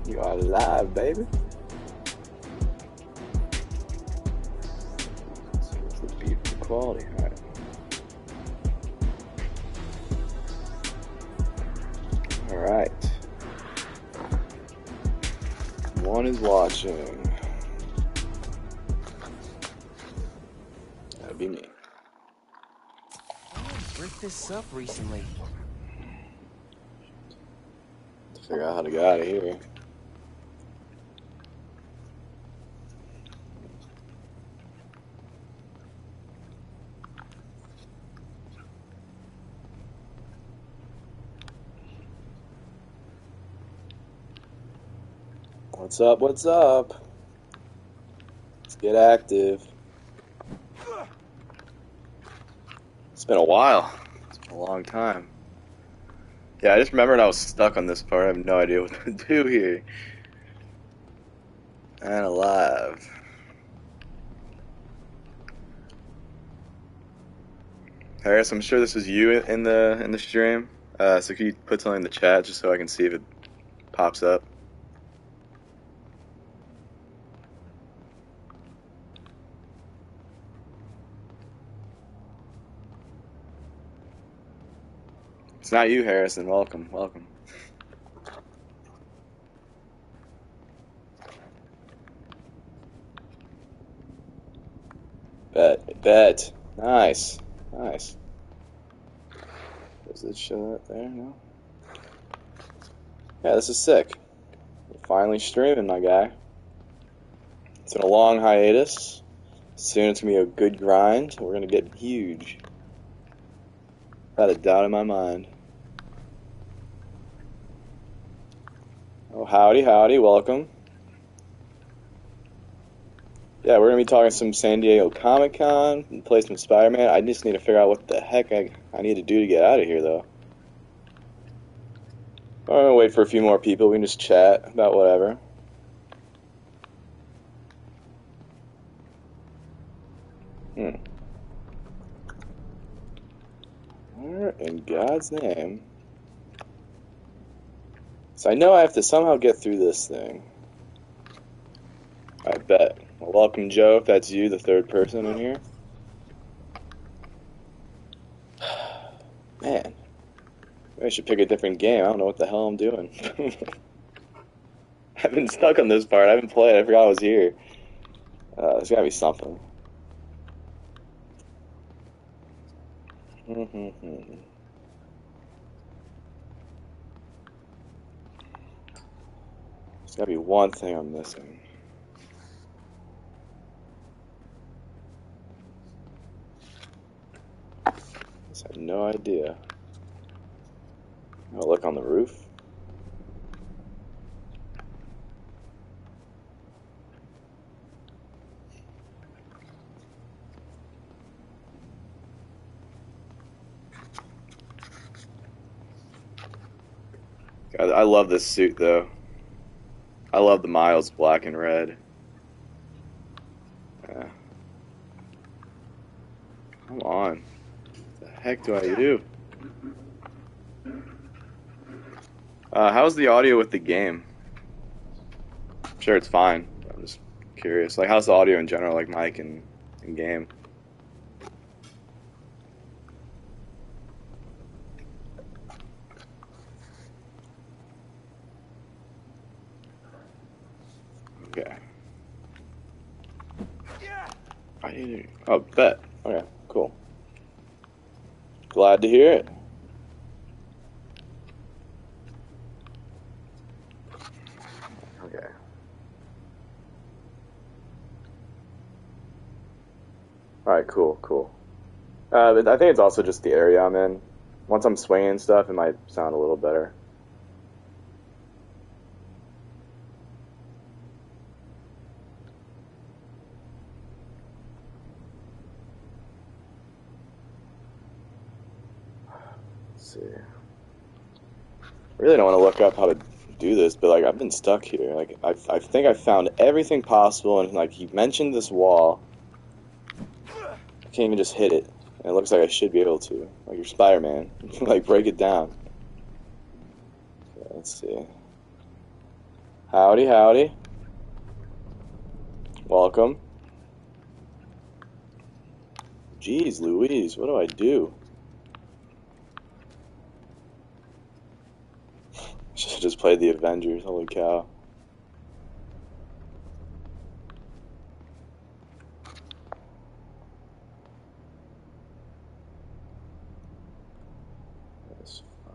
You are live, baby. It's the beautiful quality. All right. One is watching. That'd be me. I ripped this up recently. To figure out how to get out of here. What's up? What's up? Let's get active. It's been a while. It's been a long time. Yeah, I just remembered I was stuck on this part. I have no idea what to do here. And alive. Harris, I'm sure this is you in the stream. So can you put something in the chat just so I can see if it pops up? It's not you, Harrison. Welcome, welcome. Bet. Nice. Nice. Does it show that there? No? Yeah, this is sick. We're finally streaming, my guy. It's been a long hiatus. Soon it's going to be a good grind. We're going to get huge. Without a doubt in my mind. Oh, howdy, howdy. Welcome. Yeah, we're going to be talking some San Diego Comic-Con and play some Spider-Man. I just need to figure out what the heck I need to do to get out of here, though. I'm going to wait for a few more people. We can just chat about whatever. Where in God's name? So I know I have to somehow get through this thing. I bet. Well, welcome, Joe, if that's you, the third person in here. Man. Maybe I should pick a different game. I don't know what the hell I'm doing. I've been stuck on this part. I haven't played. I forgot I was here. There's gotta be something. There's gotta be one thing I'm missing. I have no idea. I'll look on the roof. God, I love this suit, though. I love the Miles black and red. Yeah. Come on. What the heck do I do? How's the audio with the game? I'm sure it's fine. I'm just curious. Like, how's the audio in general, like mic and game? Okay. I need to... Oh, bet. Okay, cool. Glad to hear it. Okay. Alright, cool. But I think it's also just the area I'm in. Once I'm swinging and stuff, it might sound a little better. Let's see. I really don't want to look up how to do this, but like I've been stuck here. Like I think I found everything possible, and like he mentioned this wall. I can't even just hit it. And it looks like I should be able to. Like you're Spider-Man. Like break it down. Okay, let's see. Howdy, howdy. Welcome. Jeez Louise, what do I do? Should've just played the Avengers, holy cow. That's fine.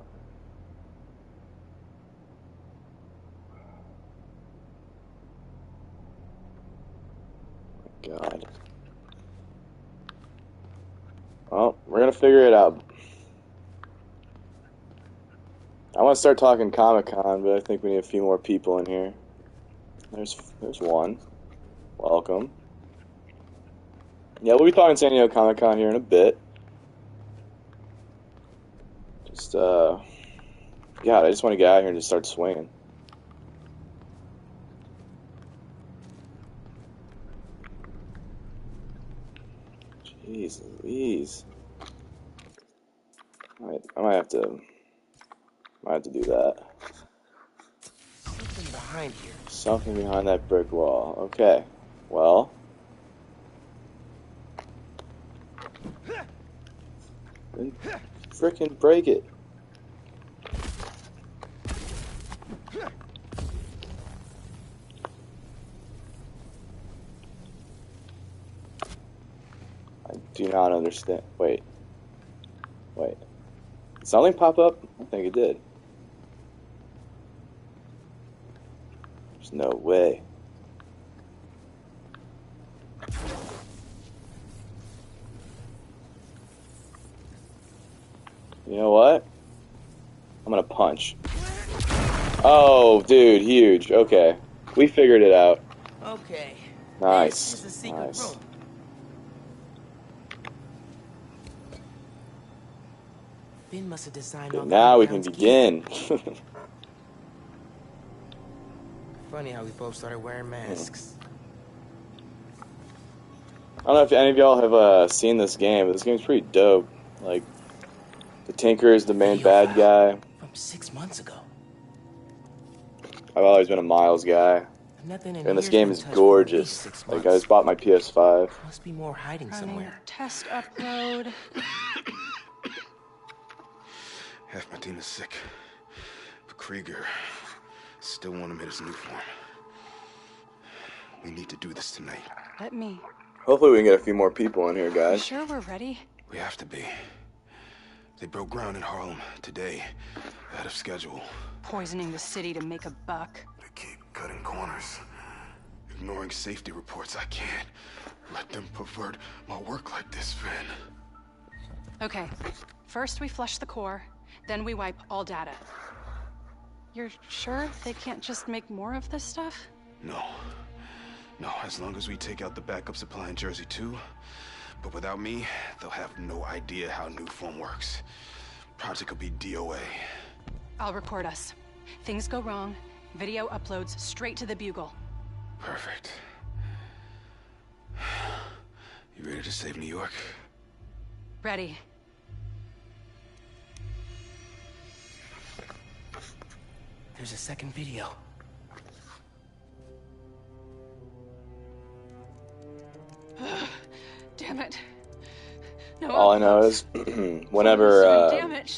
Oh my God. Well, we're gonna figure it out. I want to start talking Comic-Con, but I think we need a few more people in here. There's one. Welcome. Yeah, we'll be talking San Diego Comic-Con here in a bit. Just, God, I just want to get out here and just start swinging. Jeez Louise. I might have to do that. Something behind here. Something behind that brick wall. Okay. Well. Then frickin' break it. I do not understand. Wait. Did something pop up? I don't think it did. There's no way. You know what? I'm gonna punch. Oh, dude, huge. Okay. We figured it out. Okay. Nice. This is the secret Nice. room. Finn must have designed all Okay, the now we can underground's gear. begin. Funny how we both started wearing masks. I don't know if any of y'all have seen this game, but this game's pretty dope. Like, the Tinker is the main Video bad file guy. From 6 months ago. I've always been a Miles guy. Nothing in And this here's game been is touched for at least gorgeous. 6 Like, I months. just bought my PS5. Must be more hiding Running somewhere. test upload. Half my team is sick, but Krieger still want him in his new form. We need to do this tonight. Let me. Hopefully we can get a few more people in here, You guys. sure we're ready? We have to be. They broke ground in Harlem today, ahead of schedule. Poisoning the city to make a buck. They keep cutting corners, ignoring safety reports. I can't let them pervert my work like this, Finn. Okay, first we flush the core, then we wipe all data. You're sure they can't just make more of this stuff? No, as long as we take out the backup supply in Jersey too. But without me, they'll have no idea how new form works. Project will be DOA. I'll record us. Things go wrong, video uploads straight to the Bugle. Perfect. You ready to save New York? Ready. There's a second video. Damn it. No All I know is, whenever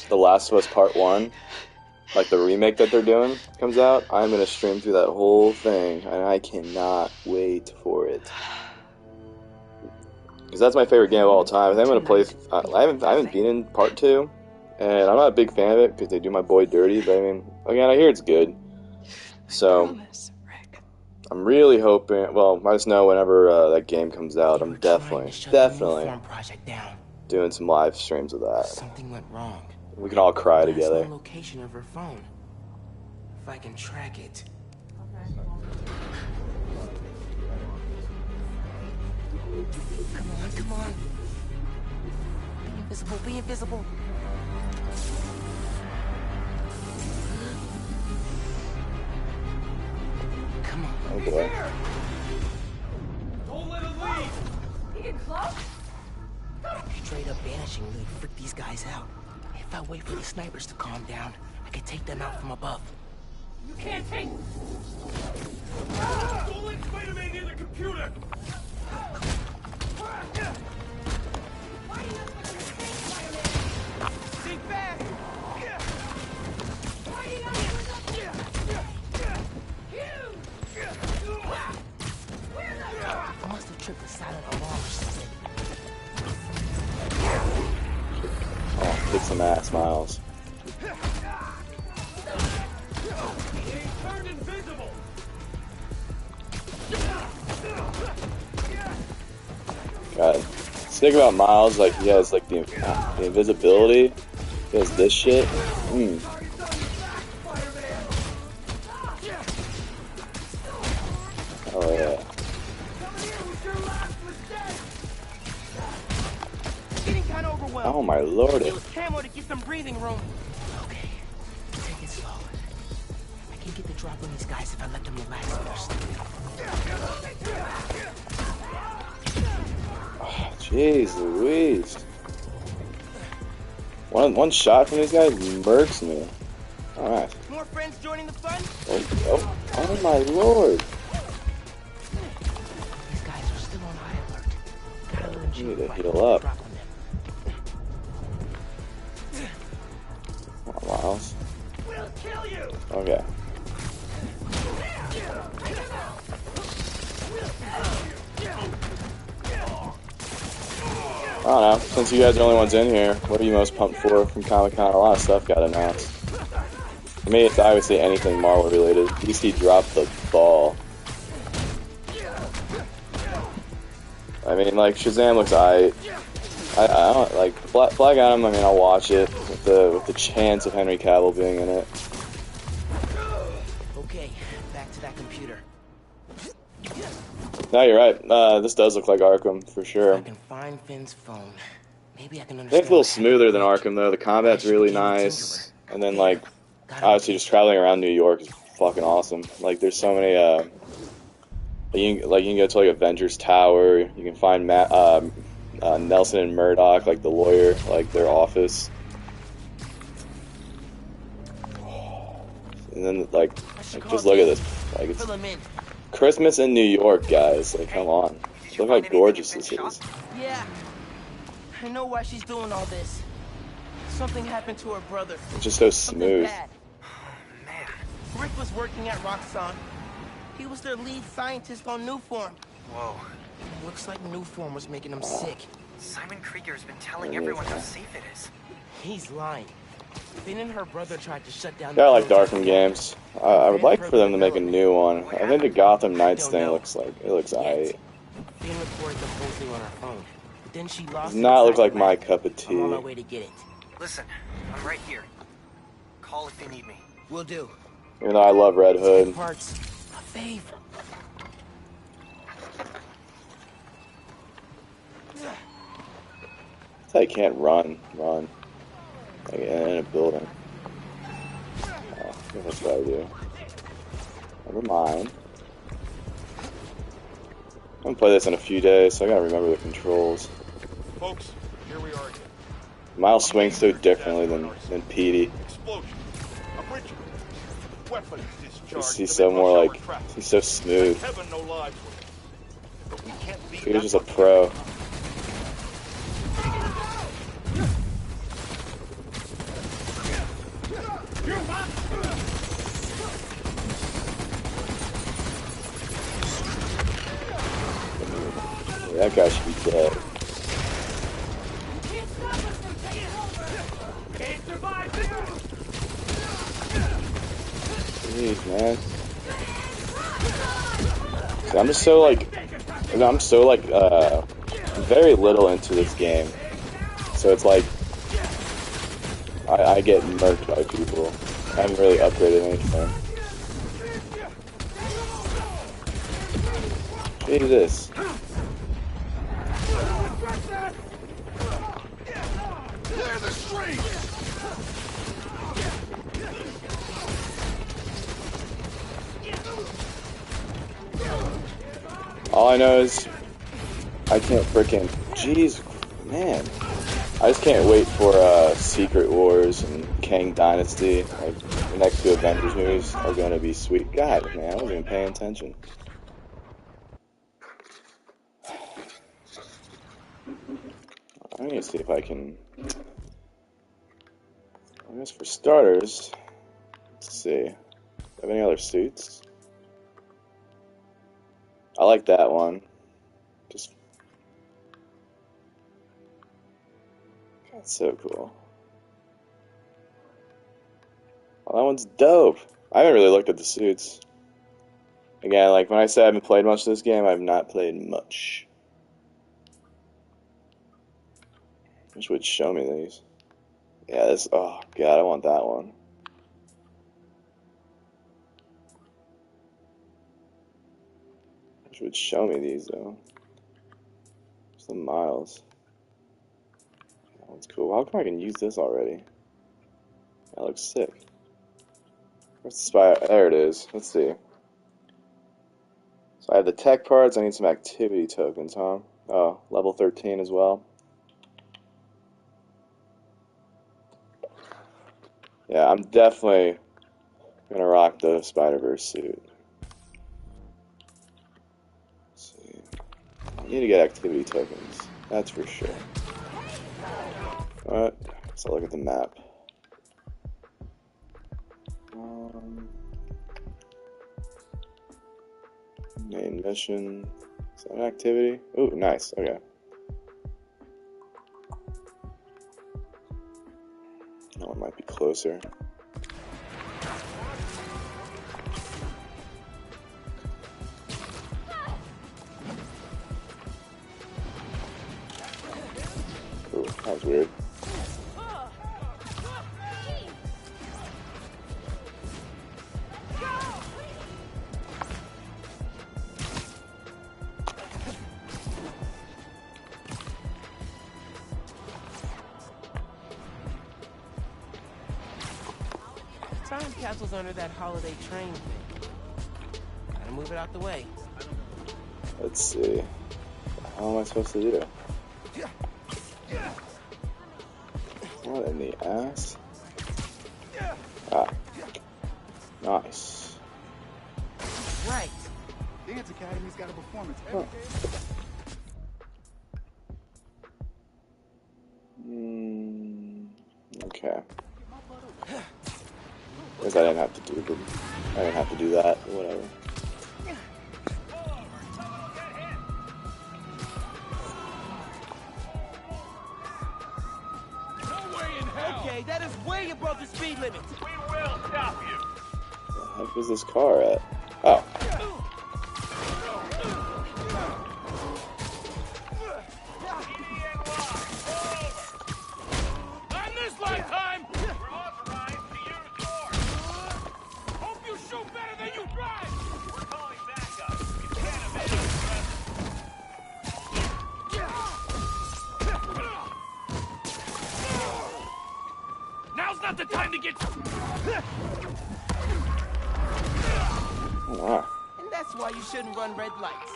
The Last of Us Part 1, like the remake that they're doing, comes out, I'm going to stream through that whole thing, and I cannot wait for it. Because that's my favorite game of all time. I think I'm going to play... I haven't been in Part 2, and I'm not a big fan of it, because they do my boy dirty, but I mean, again, I hear it's good. So... Promise, Rick. I'm really hoping. Well, I just know whenever that game comes out, I'm definitely Project down. doing some live streams of that. Something went wrong. We can all cry There's together. no location of her phone. If I can track it. Come on. Be invisible. Come on. Oh boy. Don't let him leave! You get close? Straight up vanishing really freak these guys out. If I wait for the snipers to calm down, I can take them out from above. You can't take. Don't let Spider-Man near the computer. Stay back. I must have tripped the silent alarm or something. Oh, kick some ass, Miles. He ain't turned invisible. God. Think about Miles, like he has like the invisibility. He has this shit. Oh yeah. Getting kind of overwhelmed. Oh my lord. Use camo to get some breathing room. Okay, take it slow. I can get the drop on these guys if I let them relax first. Oh, jeez Louise. One shot from these guys murks me. Alright. More friends joining the fun? Oh my lord. These guys are still on high alert. Gotta learn You need to fight heal with the up. drop on them. Come on, Miles. We'll kill you. Okay. I don't know, since you guys are the only ones in here, what are you most pumped for from Comic-Con? A lot of stuff got announced. For me, it's obviously anything Marvel related. DC dropped the ball. I mean, like, Shazam looks aight. I don't, like, Black Adam, I mean, I'll watch it, with the chance of Henry Cavill being in it. Okay, back to that computer. No, you're right, this does look like Arkham, for sure. I can find Finn's phone. Maybe I can I understand. think it's a little smoother than Arkham, though. The combat's really nice. And then, like, obviously just traveling around New York is fucking awesome. Like, there's so many, you can go to, like, Avengers Tower. You can find Nelson and Murdoch, like, the lawyer, like, their office. And then, like just look at this. Like, it's Fill him in. Christmas in New York, guys. Like, come on. Look how gorgeous this is. Yeah. I know why she's doing all this. Something happened to her brother. It's just so Something smooth. bad. Man. Rick was working at Roxxon. He was their lead scientist on Newform. Whoa. Looks like Newform was making him sick. Simon Krieger's been telling everyone how safe it is. He's lying. Finn and her brother tried to shut down. Yeah, I like Arkham games. I would like for them to make a new one. I think the Gotham Knights thing looks aight. Finn recorded the whole thing on her phone. But then she lost Does not look inside like the my lab. cup of I'm on my tea. way to get it. Listen, I'm right here. Call if you need me. Will do. Even though I love Red Hood. Parts. A fave. That's how you can't run. Like, in a building. Oh, I think that's what I do. Never mind. I'm gonna play this in a few days, so I gotta remember the controls. Folks, here we are again. Miles swings so differently than Petey. Explosion. A ritual. Weapons discharged. He's so more like, he's so smooth. Heaven no lives with it. But we can't beat He was just that a pro. That guy should be dead. Jeez, man. See, I'm so like, very little into this game. So it's like, I get murked by people. I haven't really upgraded anything. Jesus. Clear the street! All I know is I can't frickin'. Jeez, man. I just can't wait for Secret Wars and Kang Dynasty. Like, the next two Avengers movies are going to be sweet. God, man, I wasn't even paying attention. I need to see if I can. I guess for starters, let's see. Have any other suits? I like that one. Just that's so cool. Oh, that one's dope. I haven't really looked at the suits. Again, like when I say I haven't played much of this game, I've not played much. Wish would show me these. Yeah, this. Oh god, I want that one. Wish would show me these though. Some miles. That one's cool. How come I can use this already? That looks sick. Where's the spy? There it is. Let's see. So I have the tech parts. I need some activity tokens, huh? Oh, level 13 as well. Yeah, I'm definitely gonna rock the Spider-Verse suit. Let's see. I need to get activity tokens. That's for sure. Alright, let's look at the map. Main mission. Is that an activity? Ooh, nice. Okay. That one might be closer. Ooh, that was weird. Time capsule's under that holiday train thing. Gotta move it out the way. Let's see. How am I supposed to do that? What in the ass? Ah. Nice. Right. Dance Academy's got a performance every day. Okay. Guess I didn't have to do it. I didn't have to do that. Whatever. Okay, that is way above the speed limit. We will stop you. Where the heck is this car at? Oh. On this lifetime, we're authorized to use force. Hope you shoot better than you drive. We're calling backup. You can't evade the Now's not the time to get. Oh, wow. And that's why you shouldn't run red lights.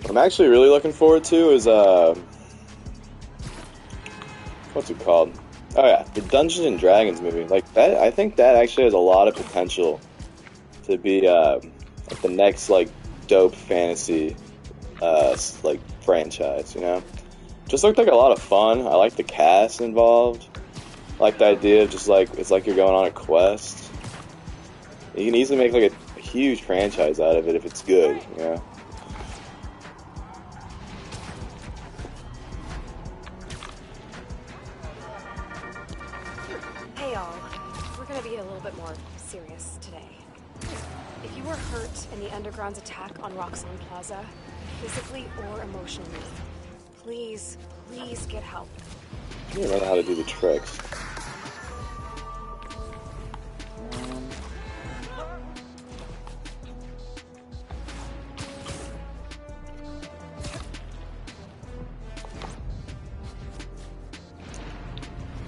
What I'm actually really looking forward to is what's it called? Oh yeah, the Dungeons and Dragons movie. Like that, I think that actually has a lot of potential to be like the next like dope fantasy like franchise. You know, just looked like a lot of fun. I like the cast involved. I like the idea of just like it's like you're going on a quest. You can easily make like a huge franchise out of it if it's good. You know. Hey y'all, we're gonna be a little bit more serious today. If you were hurt in the Underground's attack on Roxxon Plaza, physically or emotionally, please get help. You don't know how to do the tricks.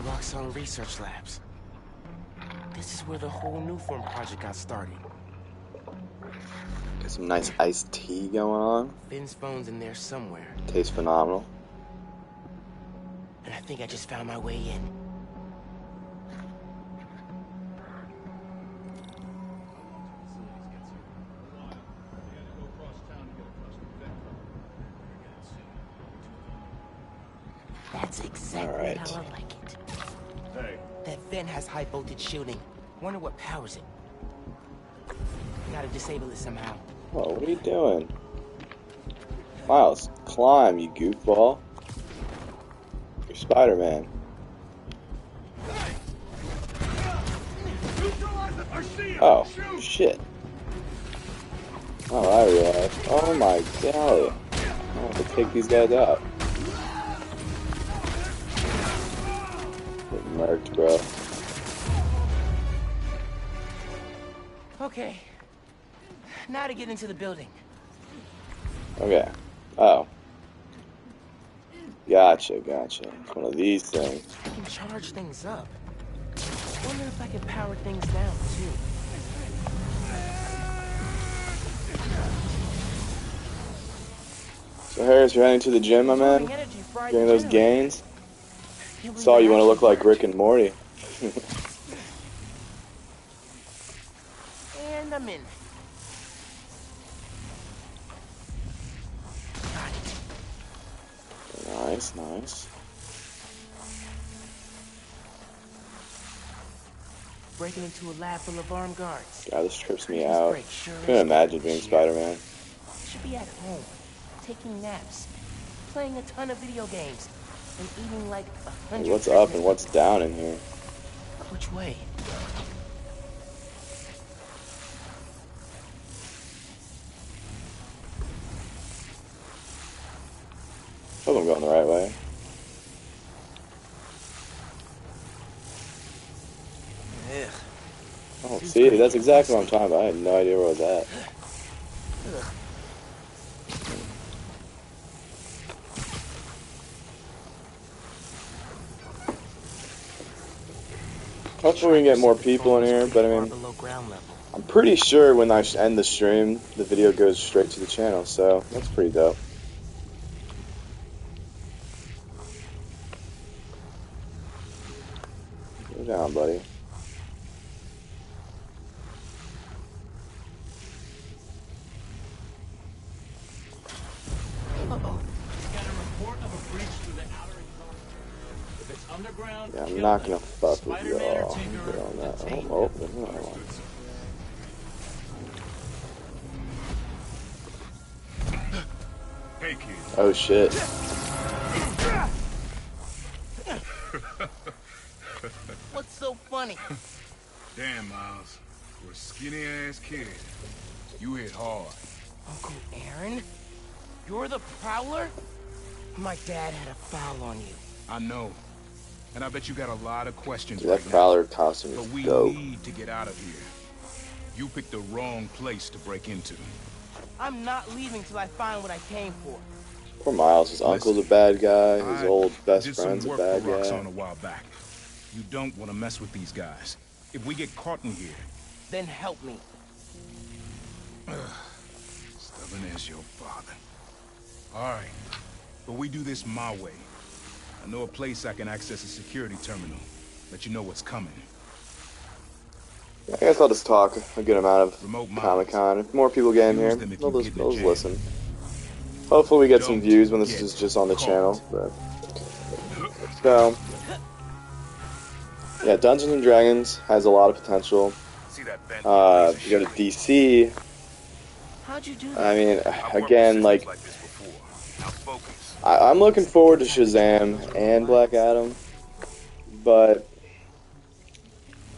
Roxxon Research Labs. This is where the whole New Form project got started. Some nice iced tea going on. Ben's phone's in there somewhere. Tastes phenomenal. And I think I just found my way in. That's exactly how I like it. Hey. That vent has high voltage shielding. Wonder what powers it. Gotta disable it somehow. Whoa, what are you doing? Miles, climb, you goofball. You're Spider-Man. Oh, shit. Oh, I realized. Oh my god. I have to take these guys out. Get murked, bro. Okay. Now to get into the building. Okay. Oh. Gotcha, gotcha. It's one of these things. I can charge things up. Wonder if I can power things down, too. So Harris, you're heading to the gym, my man? Getting those gains? Saw you want to look like Rick and Morty. And I'm in. Nice, nice. Breaking into a lab full of armed guards. God, this trips me out. Couldn't imagine being Spider-Man. Should be at home, taking naps, playing a ton of video games, and eating like 100. What's up and what's down in here? Which way? Hope I'm going the right way. Oh, see, that's exactly what I'm talking about. I had no idea where I was at. Hopefully we can get more people in here, but I mean, I'm pretty sure when I end the stream, the video goes straight to the channel, so that's pretty dope. Go down, buddy. Yeah, I'm not gonna fuck with y'all. Get on that. Oh, there's another one. Hey, kid. Oh shit. What's so funny? Damn, Miles. For a skinny-ass kid, you hit hard. Uncle Aaron? You're the Prowler? My dad had a foul on you. I know. And I bet you got a lot of questions Dude, right that now. Prowler costume But is we dope. need to get out of here. You picked the wrong place to break into. I'm not leaving till I find what I came for. Poor Miles. His uncle's a bad guy. His old best did friend's some a work bad for Roxxon guy. a while back. You don't want to mess with these guys. If we get caught in here, Then help me. stubborn as your father. All right, but we do this my way. I know a place I can access a security terminal. Let you know what's coming. I guess I'll just talk a good amount of Remote mines. Comic-Con. If more people get in here, Use them if they'll you just, get in they'll a just jam. listen. Hopefully we get some Don't views when this get is just on the caught. channel. But. So, yeah, Dungeons and Dragons has a lot of potential. See that bent You go to DC. How'd you do that? I mean, I've worked again, with like, systems this before. Now focus. I'm looking forward to Shazam and Black Adam, but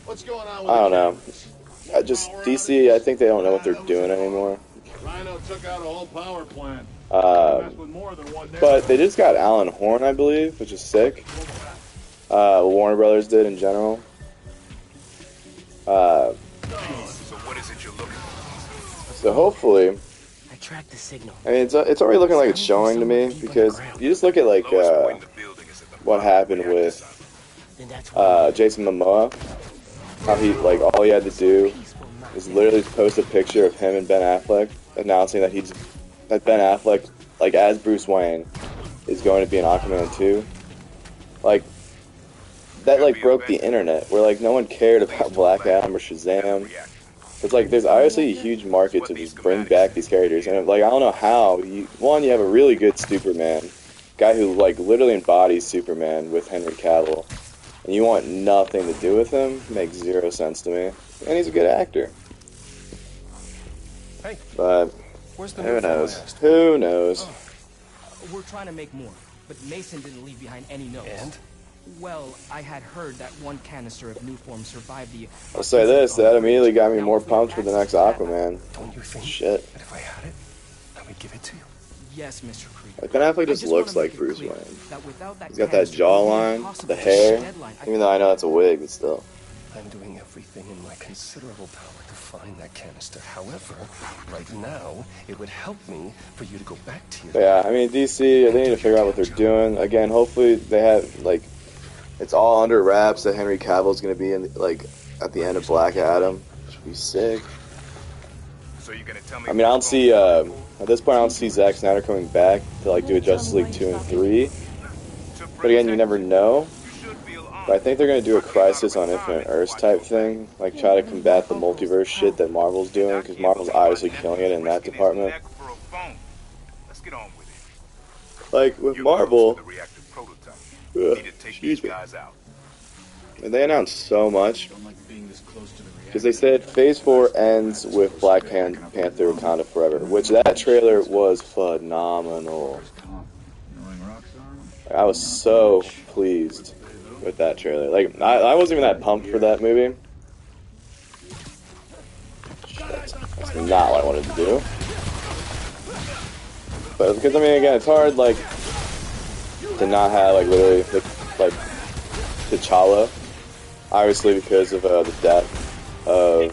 What's going on with I don't the know. cameras? I just DC. I think they don't know what they're doing anymore. Rhino took out a whole power plant. Um, With more than one But they just got Alan Horn, I believe, which is sick. Warner Brothers did in general. So what is it you're looking for? So hopefully, I tracked the signal. I mean, it's already looking like it's showing to me, because you just look at like what happened with Then that's why Jason Momoa. How he, like, all he had to do was literally post a picture of him and Ben Affleck announcing that Ben Affleck, like as Bruce Wayne, is going to be in Aquaman 2. Like that like broke the internet, where like no one cared about Black Adam or Shazam. It's like there's obviously a huge market to just bring back these characters, and like I don't know how. You have a really good Superman, guy who like literally embodies Superman with Henry Cavill, and you want nothing to do with him. Makes zero sense to me, and he's a good actor. Hey, but who knows? Who knows? We're trying to make more, but Mason didn't leave behind any notes. And? Well, I had heard that one canister of new form survived the... I'll say this, that immediately got me more pumped for the next Aquaman. Don't you think Shit. that if I had it, I would give it to you? Yes, Mr. Krieger. Like, Ben Affleck just looks like Bruce Wayne. He's got that jawline, the hair, even though I know it's a wig, but still. I'm doing everything in my considerable power to find that canister. However, right now, it would help me for you to go back to your... But yeah, I mean, DC, they need to figure out what they're doing. Again, hopefully they have, like, it's all under wraps that Henry Cavill's going to be in, like, at the end of Black Adam. Should be sick. So you're gonna tell me? I mean, I don't see, at this point, I don't see Zack Snyder coming back to, like, do a Justice League 2 and 3. But again, you never know. But I think they're going to do a Crisis on Infinite Earths type thing. Like, try to combat the multiverse shit that Marvel's doing, because Marvel's obviously killing it in that department. Like, with Marvel... excuse me. And they announced so much. Because they said Phase 4 ends with Black Panther Wakanda Forever, which that trailer was phenomenal. I was so pleased with that trailer. Like, I wasn't even that pumped for that movie. That's not what I wanted to do. But because, I mean, again, it's hard, like, to not have, like, literally, like T'Challa. Obviously, because of the death of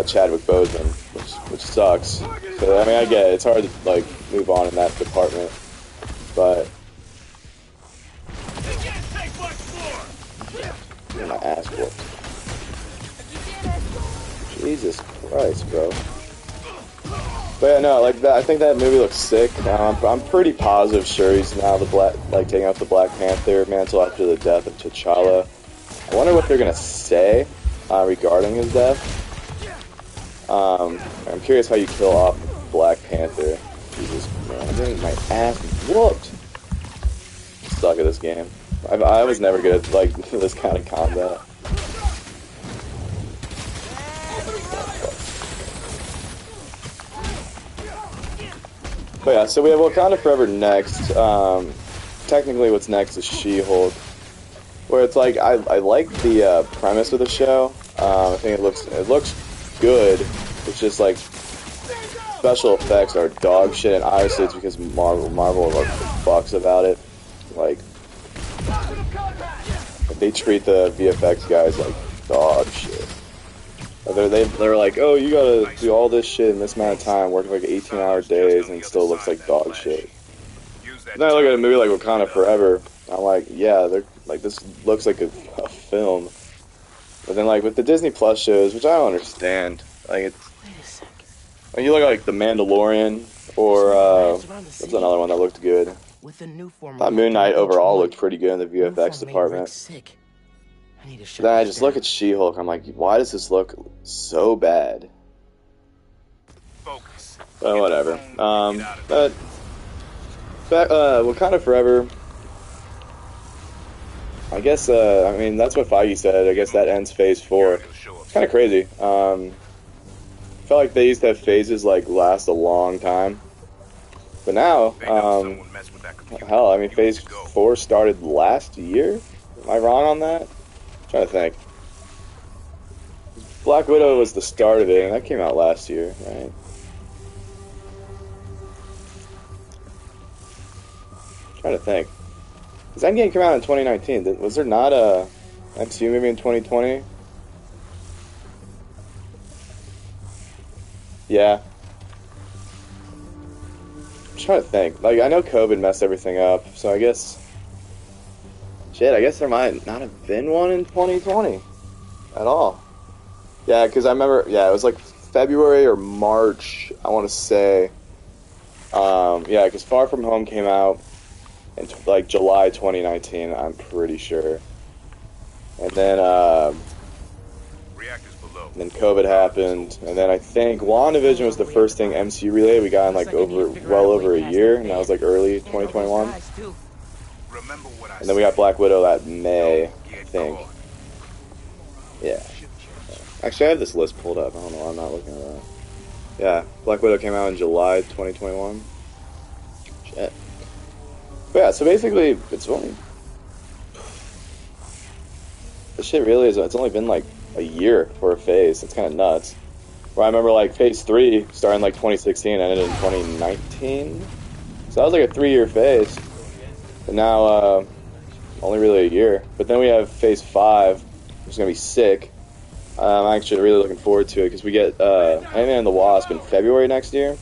Chadwick Boseman, which sucks. So, I mean, I get it. It's hard to, like, move on in that department. But... get my ass whooped. Jesus Christ, bro. But yeah, no, like that. I think that movie looks sick. I'm pretty positive Shuri's now taking up the Black Panther mantle after the death of T'Challa. I wonder what they're gonna say regarding his death. I'm curious how you kill off Black Panther. Jesus, man, I'm getting my ass whooped. I suck at this game. I was never good at like this kind of combat. But yeah, so we have Wakanda Forever next. Technically, what's next is She-Hulk, where it's like I like the premise of the show. I think it looks good. It's just like special effects are dog shit, and obviously it's because Marvel like fucks about it. Like they treat the VFX guys like dog shit. They're like, oh, you gotta do all this shit in this amount of time, working like 18-hour days, and it still looks like dog shit. And then I look at a movie like Wakanda Forever, I'm like, yeah, they're like, this looks like a film. But then like with the Disney Plus shows, which I don't understand, like it's, like you look at like The Mandalorian, or what's another one that looked good? Thought Moon Knight overall looked pretty good in the VFX department. Then I just look at She-Hulk, I'm like, why does this look so bad? But whatever. But Wakanda Forever, I guess, I mean, that's what Feige said. I guess that ends Phase 4. It's kind of crazy. I felt like they used to have phases, like, last a long time. But now, hell, I mean, Phase 4 started last year? Am I wrong on that? I'm trying to think. Black Widow was the start of it, and that came out last year, right? I'm trying to think. Because Endgame came out in 2019. Was there not a MCU movie in 2020? Yeah. I'm trying to think. Like, I know COVID messed everything up, so I guess... shit, I guess there might not have been one in 2020 at all. Yeah, because I remember, yeah, it was like February or March, I want to say. Yeah, because Far From Home came out in like July 2019, I'm pretty sure. And then COVID happened, and then I think WandaVision was the first thing MCU related we got in like well over a year, and that was like early 2021. And then we got Black Widow that May, I think. Yeah. Actually, I have this list pulled up. I don't know why I'm not looking at that. Yeah, Black Widow came out in July 2021. Shit. But yeah, so basically, it's only... This shit really is... It's only been like a year for a phase. It's kind of nuts. Where I remember like phase 3 starting like 2016, ended in 2019. So that was like a 3-year phase. And now, only really a year. But then we have phase 5, which is going to be sick. I'm actually really looking forward to it because we get Ant-Man and the Wasp in February next year.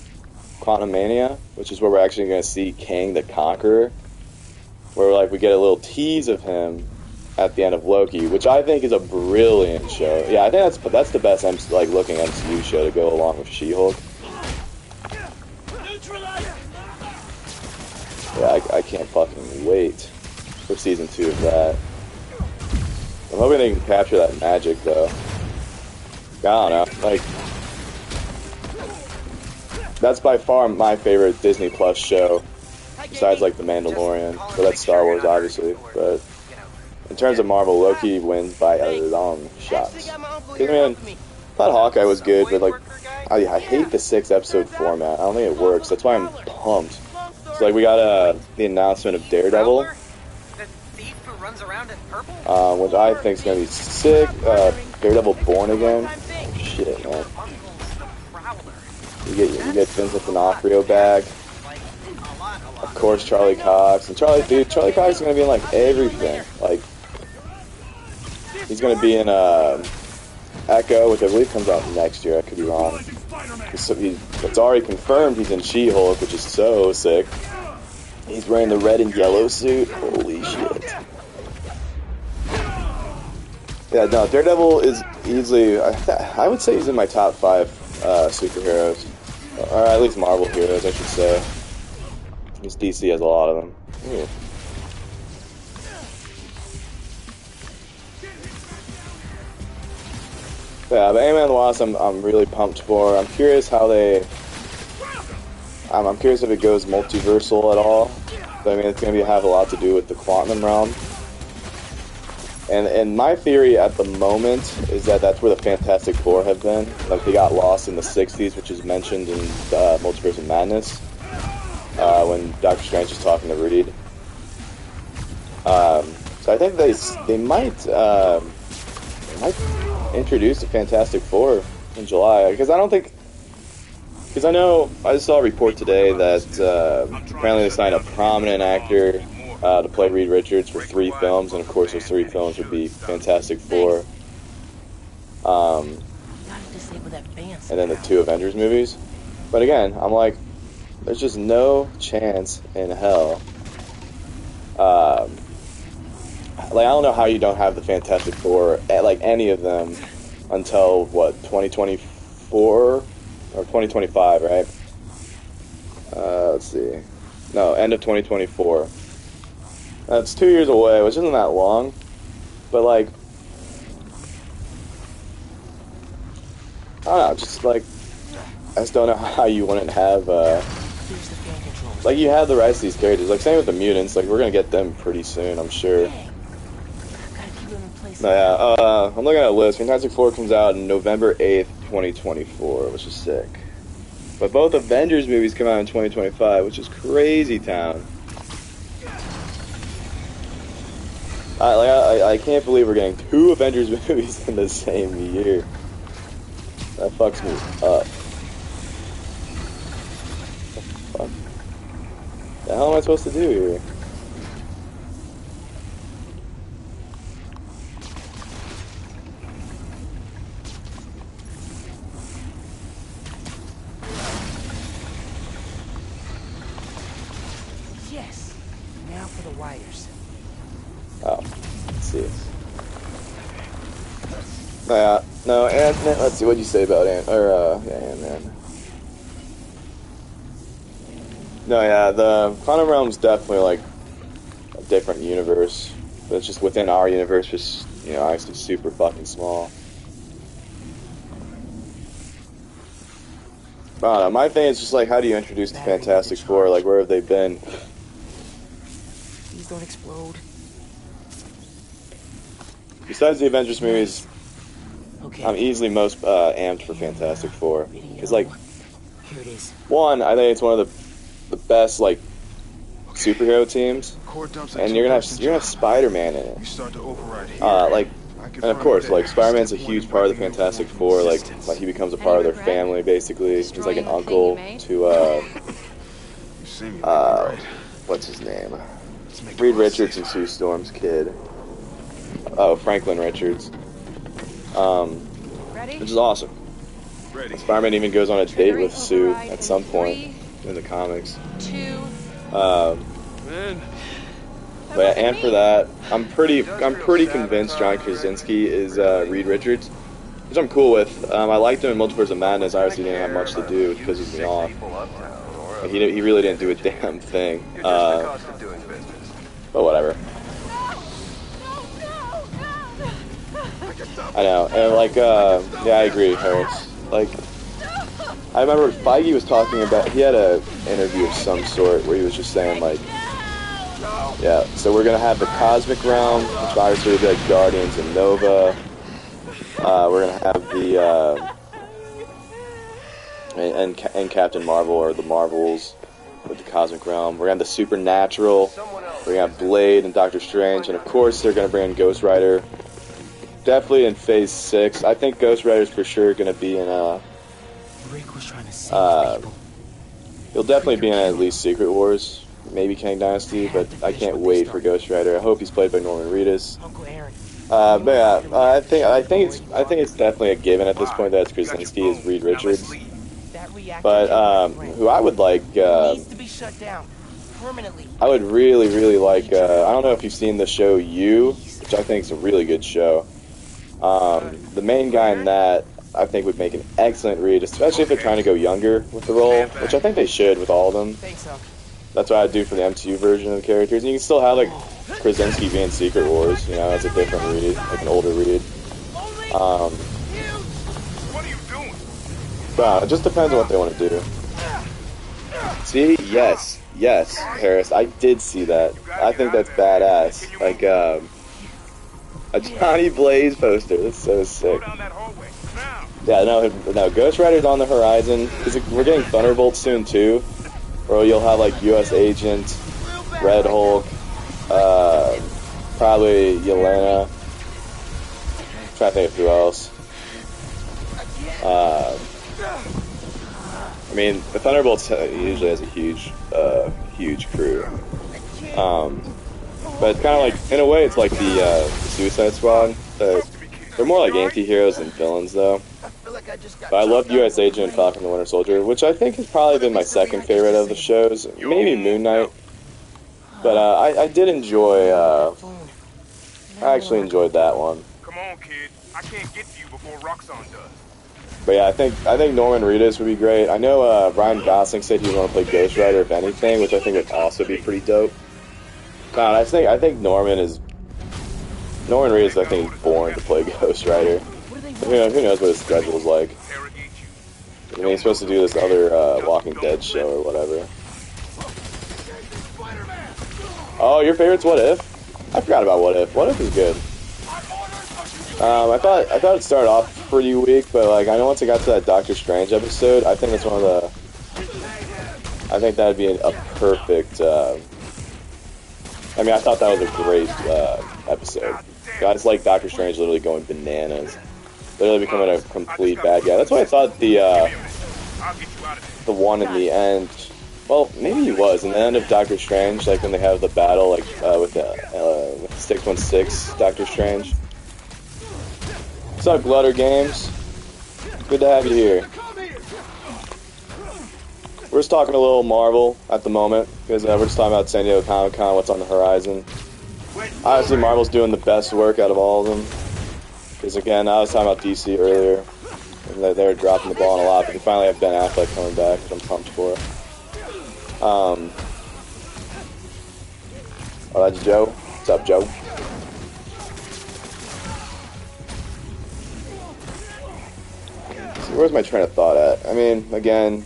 Quantum Mania, which is where we're actually going to see Kang the Conqueror. Where like we get a little tease of him at the end of Loki, which I think is a brilliant show. Yeah, I think that's the best looking MCU show to go along with She-Hulk. Yeah, I can't fucking wait for season 2 of that. I'm hoping they can capture that magic though. I don't know, like, that's by far my favorite Disney Plus show, besides like The Mandalorian, but that's Star Wars obviously, but in terms of Marvel, Loki wins by a long shot. Because I mean, I thought Hawkeye was good, but like, I hate the 6-episode format. I don't think it works, that's why I'm pumped. So like, we got the announcement of Daredevil, which I think is going to be sick. Daredevil Born Again. Oh, shit, man. You get Vincent D'Onofrio back. Of course, Charlie Cox. And Charlie Cox is going to be in, like, everything. Like, he's going to be in, Echo, which I believe comes out next year. I could be wrong. It's already confirmed he's in She-Hulk, which is so sick. He's wearing the red and yellow suit. Holy shit. Yeah, no, Daredevil is easily, I would say he's in my top 5 superheroes. Or at least Marvel heroes, I should say. Because DC has a lot of them. Ooh. Yeah, but Ant-Man and the Wasp I'm really pumped for. I'm curious how they... I'm curious if it goes multiversal at all. But, I mean, it's going to have a lot to do with the quantum realm. And my theory at the moment is that that's where the Fantastic Four have been. Like, they got lost in the 60s, which is mentioned in Multiverse of Madness, when Doctor Strange is talking to Reed. So I think they might introduce the Fantastic Four in July. Because I know, I just saw a report today that apparently they signed a prominent actor to play Reed Richards for 3 films, and of course those 3 films would be Fantastic Four, and then the 2 Avengers movies. But again, I'm like, there's just no chance in hell. Like, I don't know how you don't have the Fantastic Four, like any of them, until what, 2024 or 2025, right? Let's see. No, end of 2024. That's 2 years away, which isn't that long, but like, I don't know, just like, I just don't know how you wouldn't have, like, you have the rights to these characters, like, same with the mutants, like, we're gonna get them pretty soon, I'm sure. No, yeah, I'm looking at a list. Fantastic Four comes out on November 8th, 2024, which is sick. But both Avengers movies come out in 2025, which is crazy town. I can't believe we're getting 2 Avengers movies in the same year. That fucks me up. What the fuck? The hell am I supposed to do here? Yes. Now for the wires. Oh, let's see. No, Ant-Man, let's see, what'd you say about Ant-Man? No, yeah, the Quantum Realm's definitely, like, a different universe. But it's just within our universe, just, you know, obviously super fucking small. I don't know, my thing is just, like, how do you introduce the Fantastic Four? Like, where have they been? Please don't explode. Besides the Avengers movies, Okay. I'm easily most amped for Fantastic Four. Because, like, Here it is. one, I think it's one of the best, like, superhero teams. And you're gonna have Spider-Man in it. You start to override here. Like, and of course, like, Spider-Man's a huge part of the Fantastic Four. Like he becomes a part of their family, basically. He's like an uncle to, what's his name? Reed Richards and Sue Storm's kid. Oh, Franklin Richards. Which is awesome. Spider-Man even goes on a date with Sue at some point in the comics. But and for that, I'm pretty convinced John Krasinski is Reed Richards, which I'm cool with. I liked him in Multiverse of Madness. I obviously didn't have much to do. It pisses me off. Like, he really didn't do a damn thing. But whatever. I know, and like, yeah, I agree, Harris. Like, I remember Feige was talking about, he had a interview of some sort where he was just saying, like, yeah, so we're gonna have the Cosmic Realm, which obviously will be like Guardians and Nova. We're gonna have the, and Captain Marvel, or the Marvels, with the Cosmic Realm. We're gonna have the Supernatural, we're gonna have Blade and Doctor Strange, and of course they're gonna bring in Ghost Rider. Definitely in Phase 6. I think Ghost Rider's for sure gonna be in, Rick was trying to save people. he'll definitely be in at least Secret Wars. Maybe Kang Dynasty, but I can't wait for Ghost Rider. I hope he's played by Norman Reedus. But yeah, I think it's definitely a given at this point that Krasinski is Reed Richards. But who I would like, I would really like. I don't know if you've seen the show You, which I think is a really good show. The main guy in that, I think, would make an excellent Reed, especially if they're trying to go younger with the role, which I think they should with all of them. That's what I'd do for the MCU version of the characters. And you can still have, like, Krasinski be in Secret Wars, you know, as a different Reed, like an older Reed. What are you doing? But it just depends on what they want to do. See? Yes, Harris, I did see that. I think that's badass. Like, a Johnny Blaze poster. That's so sick. Yeah, no, Ghost Rider's on the horizon. We're getting Thunderbolt soon, too. Or you'll have, like, U.S. Agent, Red Hulk, probably Yelena. I'm trying to think of who else. I mean, the Thunderbolts usually has a huge crew. But it's kind of like, in a way, it's like the Suicide Squad. They're more like anti-heroes than villains, though. But I loved U.S. Agent and Falcon the Winter Soldier, which I think has probably been my second favorite of the shows. Maybe Moon Knight. But I did enjoy, I actually enjoyed that one. Come on, kid. I can't get to you before Roxxon does. But yeah, I think Norman Reedus would be great. I know Ryan Gosling said he would want to play Ghost Rider, if anything, which I think would also be pretty dope. God, I think Norman Reedus, I think, is born to play Ghost Rider. Who knows what his schedule's like. I mean, he's supposed to do this other Walking Dead show or whatever. Oh, your favorite's What If? I forgot about What If. What If is good. I thought it started off pretty weak, but like I know once I got to that Doctor Strange episode, I think it's one of the. I think that'd be a perfect. I mean, I thought that was a great episode. Guys like Doctor Strange literally going bananas, literally becoming a complete bad guy. That's why I thought the one in the end. Well, maybe he was in the end of Doctor Strange, like when they have the battle, like with the 616 Doctor Strange. What's up, Glutter Games? Good to have you here. We're just talking a little Marvel at the moment, because we're just talking about San Diego Comic-Con, what's on the horizon. Obviously, Marvel's doing the best work out of all of them. Because again, I was talking about DC earlier, and they're dropping the ball on a lot, but we finally have Ben Affleck coming back, which I'm pumped for. Oh, that's Joe. What's up, Joe? So where's my train of thought at? I mean, again,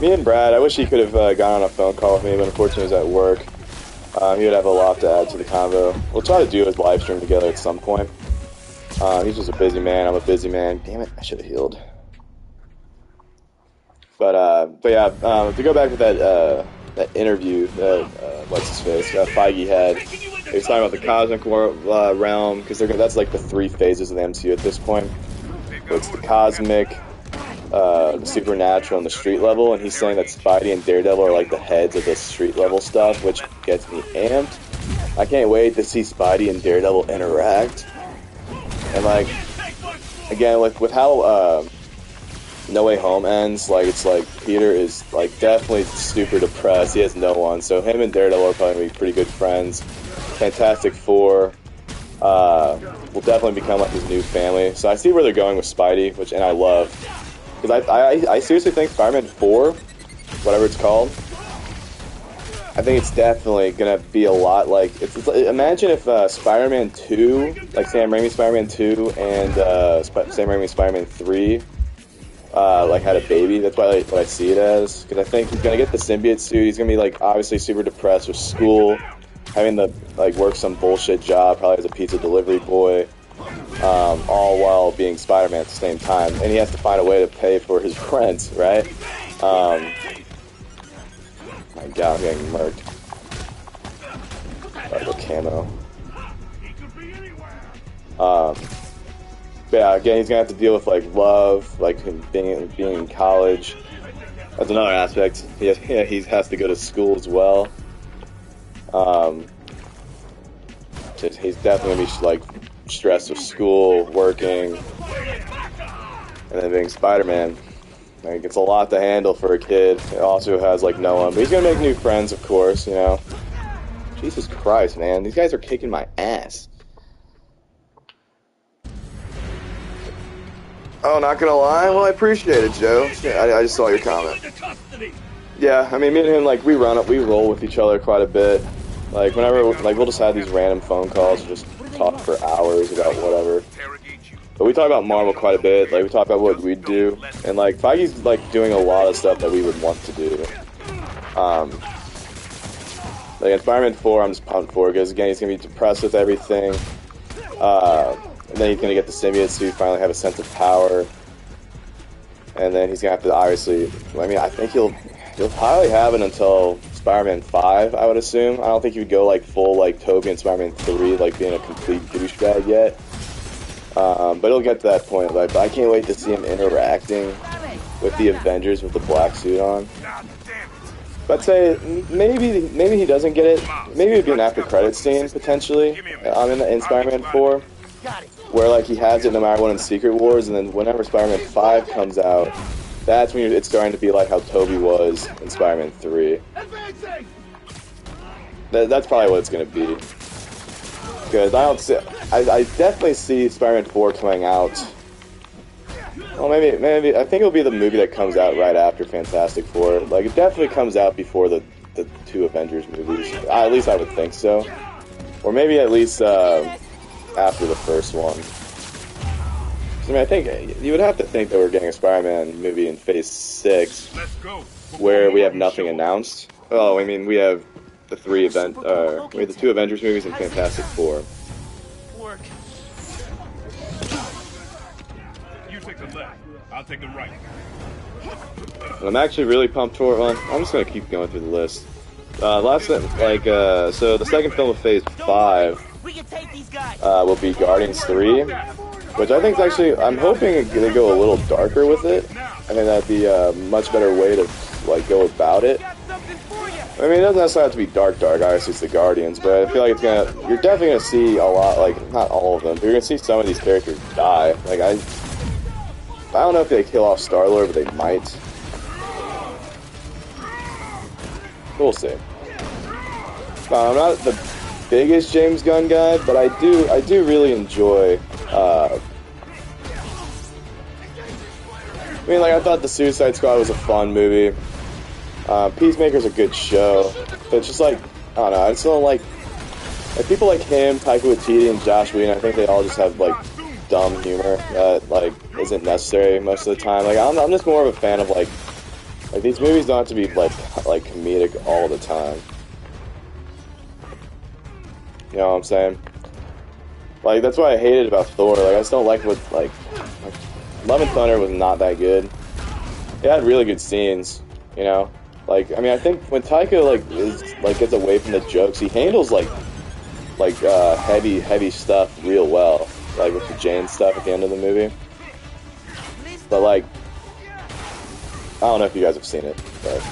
me and Brad, I wish he could have gone on a phone call with me, but unfortunately he was at work. He would have a lot to add to the convo. We'll try to do his live stream together at some point. He's just a busy man. I'm a busy man. Damn it, I should have healed. But yeah, to go back with that interview that what's his face Feige had, he was talking about the cosmic realm, because that's like the 3 phases of the MCU at this point. It's the cosmic, the supernatural, and the street level, and he's saying that Spidey and Daredevil are like the heads of the street level stuff, which gets me amped. I can't wait to see Spidey and Daredevil interact. And like, again, with how No Way Home ends, like it's like Peter is like definitely super depressed. He has no one, so him and Daredevil are probably gonna be pretty good friends. Fantastic Four will definitely become like his new family. So I see where they're going with Spidey, and I love, because I seriously think Spider-Man 4, whatever it's called, I think it's definitely gonna be a lot like imagine if Spider-Man 2, like Sam Raimi's Spider-Man 2 and Sam Raimi's Spider-Man 3, like had a baby. That's what I see it as, because I think he's gonna get the symbiote suit. He's gonna be like obviously super depressed with school, having to like work some bullshit job, probably as a pizza delivery boy, all while being Spider-Man at the same time, and he has to find a way to pay for his rent, right? My God, I'm getting murked. The camo. But yeah, again, he's gonna have to deal with like love, like him being in college. That's another aspect. He has to go to school as well. He's definitely gonna be like stressed with school, working, and then being Spider-Man. Like, it's a lot to handle for a kid. It also has like no one, but he's gonna make new friends, of course. You know. Jesus Christ, man, these guys are kicking my ass. Oh, not gonna lie. Well, I appreciate it, Joe. I just saw your comment. Yeah, I mean, me and him, like, we roll with each other quite a bit. Like, whenever, like, we'll just have these random phone calls and just talk for hours about whatever. But we talk about Marvel quite a bit. Like, we talk about what we'd do, and like, Feige's like doing a lot of stuff that we would want to do. Like in Spider-Man 4, I'm just pumped for, because again, he's gonna be depressed with everything. And then he's gonna get the symbiote suit, finally have a sense of power. And then he's gonna have to obviously, I mean, I think he'll probably have it until Spider-Man 5, I would assume. I don't think he would go like full like Tobey and Spider-Man 3, like being a complete douchebag yet. But he'll get to that point. Like, I can't wait to see him interacting with the Avengers with the black suit on. But I'd say maybe he doesn't get it. Maybe it'd be an after credits scene potentially in Spider-Man 4, where like he has it no matter what in Secret Wars, and then whenever Spider-Man 5 comes out, that's when it's starting to be like how Tobey was in Spider-Man 3. That's probably what it's gonna be. Because I definitely see Spider-Man 4 coming out. Well, maybe I think it'll be the movie that comes out right after Fantastic Four. Like, it definitely comes out before the 2 Avengers movies. At least I would think so. Or maybe at least after the first one. I mean, I think you would have to think that we're getting a Spider-Man movie in Phase 6, where we have nothing announced. Oh, I mean, we have the 2 Avengers movies and Fantastic Four. Work. You take the left. I'll take the right. And I'm actually really pumped for it. Well, I'm just gonna keep going through the list. So the second film of Phase 5 will be Guardians 3, which I think is actually, I'm hoping they go a little darker with it. I think that'd be a much better way to like go about it. I mean, it doesn't necessarily have to be dark, obviously it's the Guardians, but I feel like you're definitely gonna see a lot, like, not all of them, but you're gonna see some of these characters die. Like, I don't know if they kill off Star-Lord, but they might. We'll see. biggest James Gunn guy, but I do really enjoy. I mean, like, I thought the Suicide Squad was a fun movie. Peacemaker's a good show, but it's just like, I don't know, I just don't like people like him, Taika Waititi, and Josh Whedon. I think they all just have like dumb humor that like isn't necessary most of the time. Like I'm just more of a fan of like these movies don't have to be like comedic all the time. You know what I'm saying? Like that's what I hated about Thor. Like I just don't like what like Love and Thunder was not that good. It had really good scenes, you know. Like I mean, I think when Taika gets away from the jokes, he handles heavy stuff real well, like with the Jane stuff at the end of the movie. But like, I don't know if you guys have seen it, but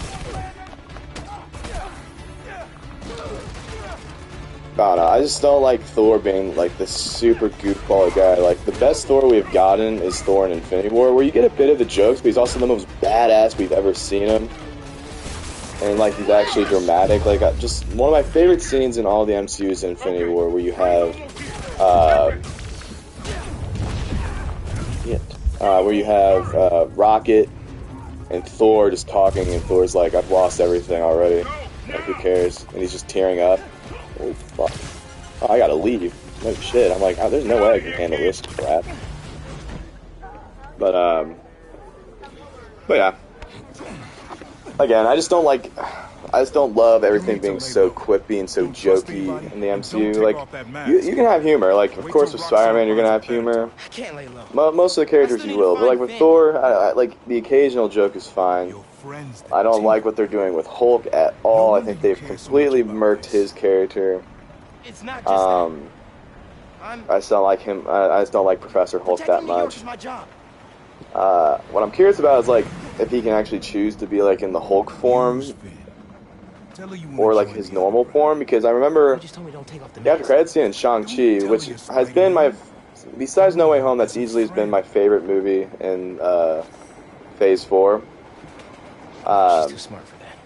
I don't know. I just don't like Thor being like this super goofball guy. Like the best Thor we've gotten is Thor in Infinity War, where you get a bit of the jokes, but he's also the most badass we've ever seen him. And like he's actually dramatic. Like just one of my favorite scenes in all the MCU is Infinity War, where you have Rocket and Thor just talking, and Thor's like, "I've lost everything already. Like who cares?" And he's just tearing up. Holy fuck! Oh, I gotta leave. No shit. I'm like, oh, there's no way I can handle this crap. But yeah. Again, I just don't love everything being so quippy and so jokey in the MCU. Like, you can have humor. Like, of course, with Spider-Man, you're gonna have humor. Most of the characters you will, but like with Thor, like the occasional joke is fine. I don't like what they're doing with Hulk at all. I think they've completely murked his character. I just don't like him. I just don't like Professor Hulk that much. What I'm curious about is like if he can actually choose to be like in the Hulk form or like his normal form, because I remember the after credits scene in Shang-Chi, which has been my, besides No Way Home, that's easily has been my favorite movie in Phase 4. She's too smart for that.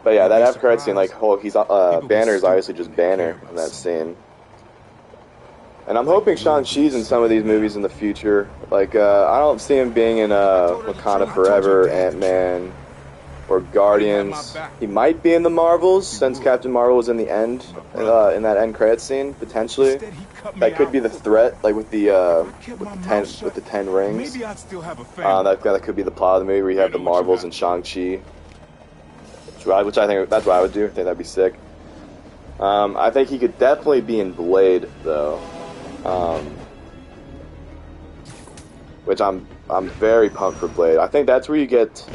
But yeah, that after credits scene, like Hulk, he's Banner is obviously just Banner in that scene. And I'm hoping Shang-Chi's in some of these movies in the future. Like, I don't see him being in Wakanda Forever, Ant-Man, or Guardians. He might be in the Marvels, since Captain Marvel was in the end, in that end credit scene, potentially. That could be the threat, like with the 10 rings. That could be the plot of the movie, where you have the Marvels and Shang-Chi. Which I think, that's what I would do. I think that'd be sick. I think he could definitely be in Blade, though. Which I'm very pumped for Blade. I think that's where you get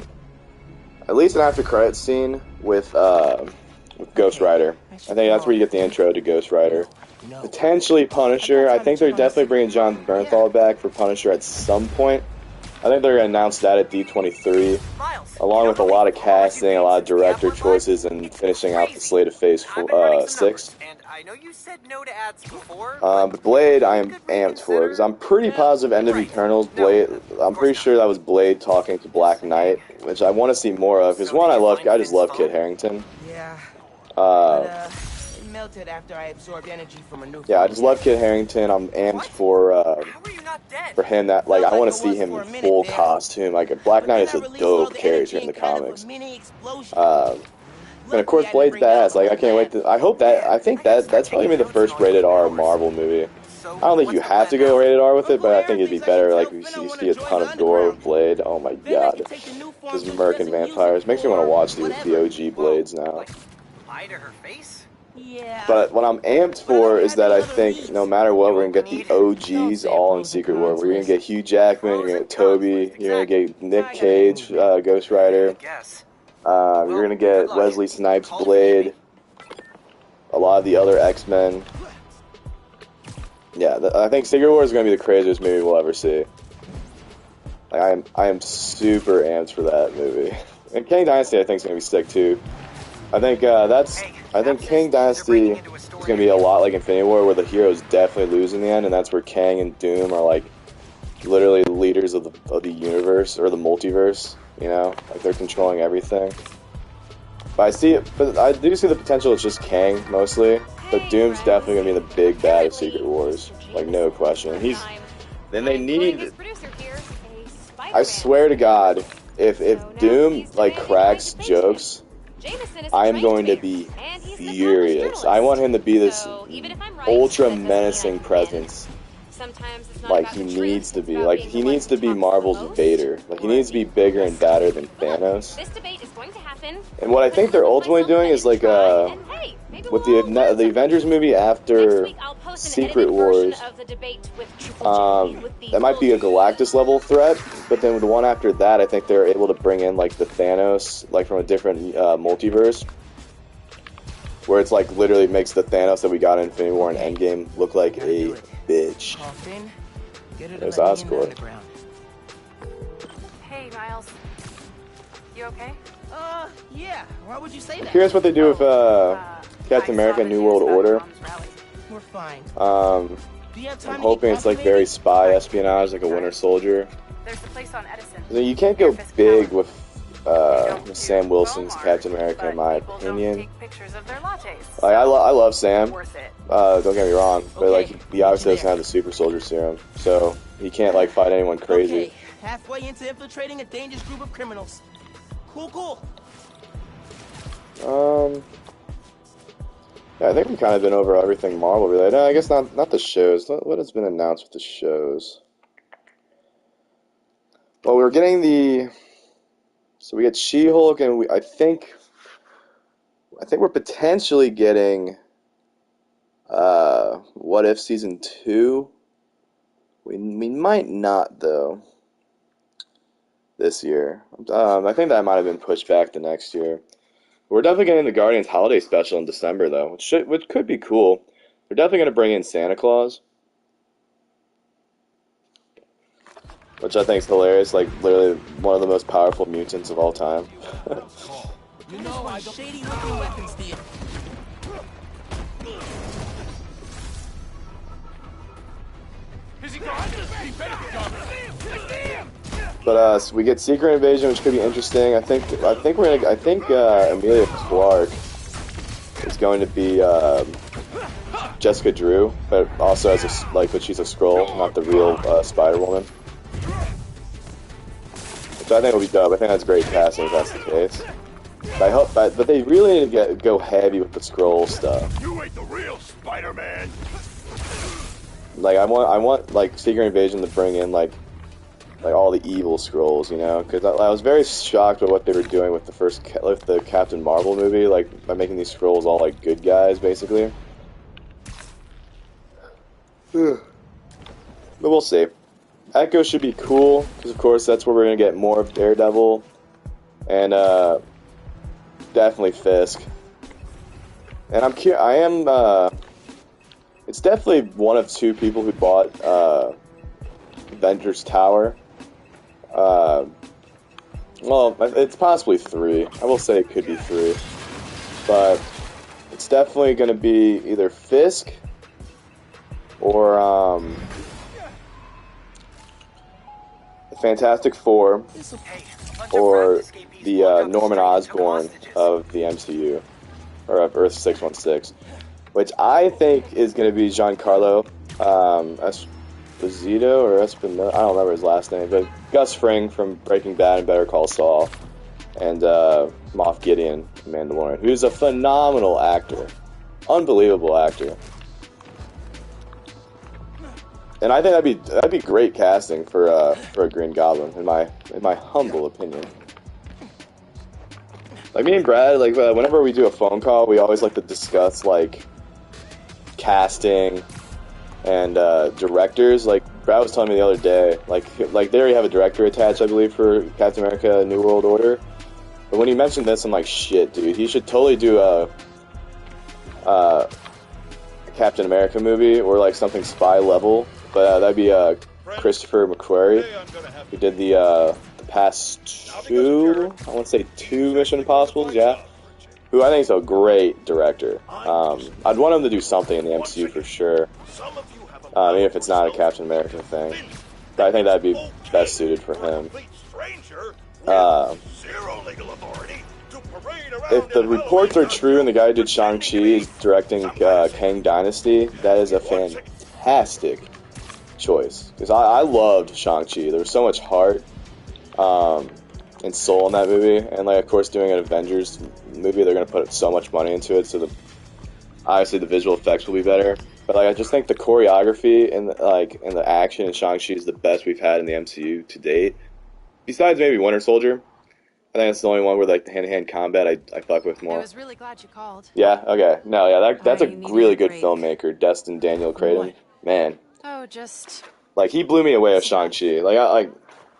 at least an after credits scene with Ghost Rider. I think that's where you get the intro to Ghost Rider. Potentially Punisher. I think they're definitely bringing John Bernthal back for Punisher at some point. I think they're going to announce that at D23, along with a lot of casting, a lot of director choices, and finishing out the slate of Phase 6. But Blade, I am amped for, because I'm pretty positive End of Eternals, Blade, I'm pretty sure that was Blade talking to Black Knight, which I want to see more of, because one, I just love Kit Harington. Melted after I absorbed energy from a new I just love Kit Harington. I'm amped for him. That like I want to see him in full costume. Like Black Knight is a dope character in the comics. And of course Blade's badass. Like I can't wait to. I think that's probably gonna be the first rated R Marvel movie. I don't think you have to go rated R with it, but I think it'd be better. Like you see a ton of gore with Blade. Oh my god, just murking vampires makes me want to watch the OG Blades now. But what I'm amped for is that I think no matter what, we're going to get the OGs all in Secret War. We're going to get Hugh Jackman, you're going to get Toby, you're going to get Nick Cage, Ghost Rider. You're going to get Wesley Snipes, Blade, a lot of the other X-Men. Yeah, I think Secret War is going to be the craziest movie we'll ever see. Like, I am super amped for that movie. And Kang Dynasty I think is going to be sick too. I think Kang Dynasty is going to be a lot like Infinity War, where the heroes definitely lose in the end, and that's where Kang and Doom are like literally the leaders of the universe or the multiverse. You know, like they're controlling everything. But I do see the potential. It's just Kang mostly. But Doom's definitely gonna be the big bad of Secret Wars, like no question. Then they need. I swear to God, if Doom like cracks jokes, I am going to be furious. I want him to be this ultra menacing presence. Like he needs to be. Like he needs to be Marvel's Vader. Like he needs to be bigger and badder than Thanos. And what I think they're ultimately doing is like with the Avengers movie after Secret Wars, that might be a Galactus level threat, but then with the one after that, I think they're able to bring in like the Thanos, like from a different multiverse, where it's like literally makes the Thanos that we got in Infinity War and Endgame look like a bitch. There's Oscorp. Hey, Miles. You okay? Yeah. Why would you say that? Curious what they do with Captain America: New World Order. We're fine. I'm hoping it's like very spy espionage, like a Winter Soldier. There's the place on Edison. You can't go big with Sam Wilson's Captain America, in my opinion. Like, I love Sam. Don't get me wrong, but like he obviously doesn't have the super soldier serum, so he can't like fight anyone crazy. Okay. Halfway into infiltrating a dangerous group of criminals. Cool. Yeah, I think we've kind of been over everything Marvel related. No, I guess not the shows. What has been announced with the shows? Well, we're getting so we get She-Hulk, and I think we're potentially getting What If Season 2. We might not though this year. I think that might have been pushed back to next year. We're definitely getting the Guardians holiday special in December though, which could be cool. They're definitely going to bring in Santa Claus, which I think is hilarious. Like literally one of the most powerful mutants of all time. You know, I got shady looking weapons deal. Is he gone? He better be gone. But so we get Secret Invasion, which could be interesting. I think Emilia Clarke is going to be Jessica Drew, but also as but she's a Skrull, not the real Spider-Woman. Which I think will be dope. I think that's great casting if that's the case. But they really need to go heavy with the Skrull stuff. You ain't the real Spider-Man. Like I want like Secret Invasion to bring in like all the evil Skrulls, you know, because I was very shocked by what they were doing with the Captain Marvel movie, like by making these Skrulls all like good guys, basically. But we'll see. Echo should be cool because, of course, that's where we're gonna get more of Daredevil, and definitely Fisk. And it's definitely one of two people who bought Avengers Tower. Well, it's possibly three. I will say it could be three. But it's definitely going to be either Fisk or the Fantastic Four or the Norman Osborn of the MCU, or of Earth 616, which I think is going to be Giancarlo Esposito or Espino. I don't remember his last name, but Gus Fring from Breaking Bad and Better Call Saul, and Moff Gideon, Mandalorian, who's a phenomenal actor, unbelievable actor. And I think that'd be great casting for a Green Goblin, in my humble opinion. Like me and Brad, like whenever we do a phone call, we always like to discuss like casting and directors. Like Brad was telling me the other day, like they already have a director attached, I believe, for Captain America: New World Order. But when he mentioned this, I'm like, shit, dude, he should totally do a Captain America movie or like something spy level. But that'd be Christopher McQuarrie, who did the past two, I want to say 2 Mission Impossibles, yeah. Who I think is a great director. I'd want him to do something in the MCU for sure. Even if it's not a Captain America thing. But I think that'd be best suited for him. Zero legal authority to parade if the reports are true and the guy who did Shang-Chi is directing Kang Dynasty, that is a fantastic choice. Because I loved Shang-Chi. There was so much heart and soul in that movie. And, like, of course, doing an Avengers movie, they're going to put so much money into it, so obviously the visual effects will be better. But, like, I just think the choreography and the action in Shang-Chi is the best we've had in the MCU to date. Besides maybe Winter Soldier. I think that's the only one where, like, the hand-to-hand combat I fuck with more. I was really glad you called. Yeah, okay. No, yeah, that's a really good filmmaker, Destin Daniel Cretton. Man. Oh, just... Like, he blew me away with Shang-Chi. Like, I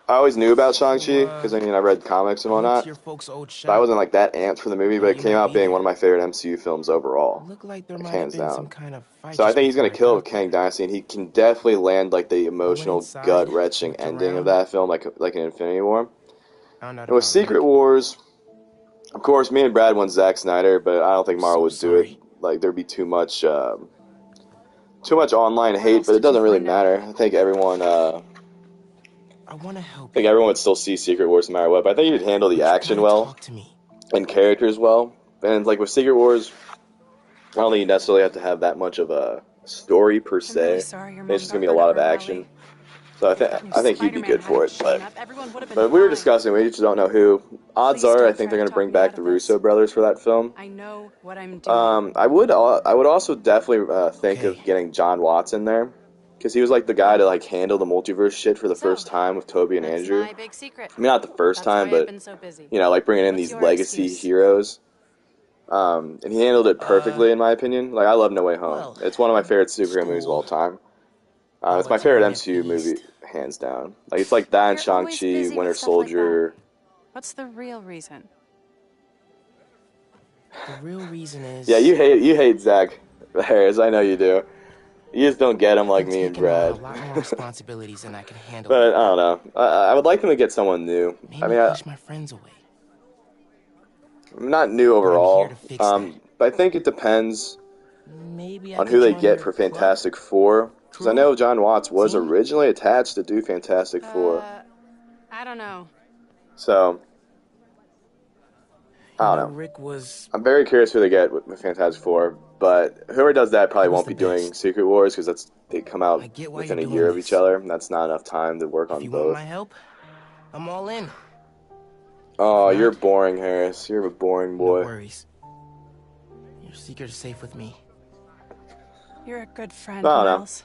always knew about Shang-Chi, because, I mean, I read comics and whatnot. But I wasn't, like, that amped for the movie, but it came out being one of my favorite MCU films overall. Like, hands down. So I think he's going to kill Kang Dynasty, and he can definitely land, like, the emotional, gut-wrenching ending of that film, like an Infinity War. And with Secret Wars, of course, me and Brad want Zack Snyder, but I don't think Marvel would do it. Like, there'd be too much online hate, but it doesn't really matter. I think everyone would still see Secret Wars no matter what. But I think he'd handle the action well and characters well. And like with Secret Wars, I don't think you necessarily have to have that much of a story per se. It's just gonna be a lot of action. So I think he'd be good for it, but we were discussing, we just don't know who. Odds are, I think they're going to bring back the Russo brothers for that film. I know what I'm doing. I would also definitely think of getting John Watts in there, because he was like the guy to like handle the multiverse shit for the first time with Toby and Andrew. My big secret. I mean, not the first time, but you know, like bringing in these legacy heroes. And he handled it perfectly, in my opinion. Like, I love No Way Home. It's one of my favorite superhero movies of all time. It's my favorite MCU movie, hands down. Like, it's like that and Shang-Chi, Winter Soldier. What's the real reason? The real reason is... Yeah, you hate Zach Harris. I know you do. You just don't get him like me and Brad. A lot more responsibilities than I can handle. But I don't know. I would like them to get someone new. Maybe push my friends away. Not new overall. But I think it depends on who they get for Fantastic Four. Because I know John Watts was originally attached to do Fantastic Four. I don't know. So, I don't know. I'm very curious who they get with Fantastic Four, but whoever does that probably won't be doing Secret Wars, because they come out within a year of each other, and that's not enough time to work on both. If you want my help, I'm all in. Oh, you're boring, Harris. You're a boring boy. No worries. Your secret is safe with me. You're a good friend, Miles.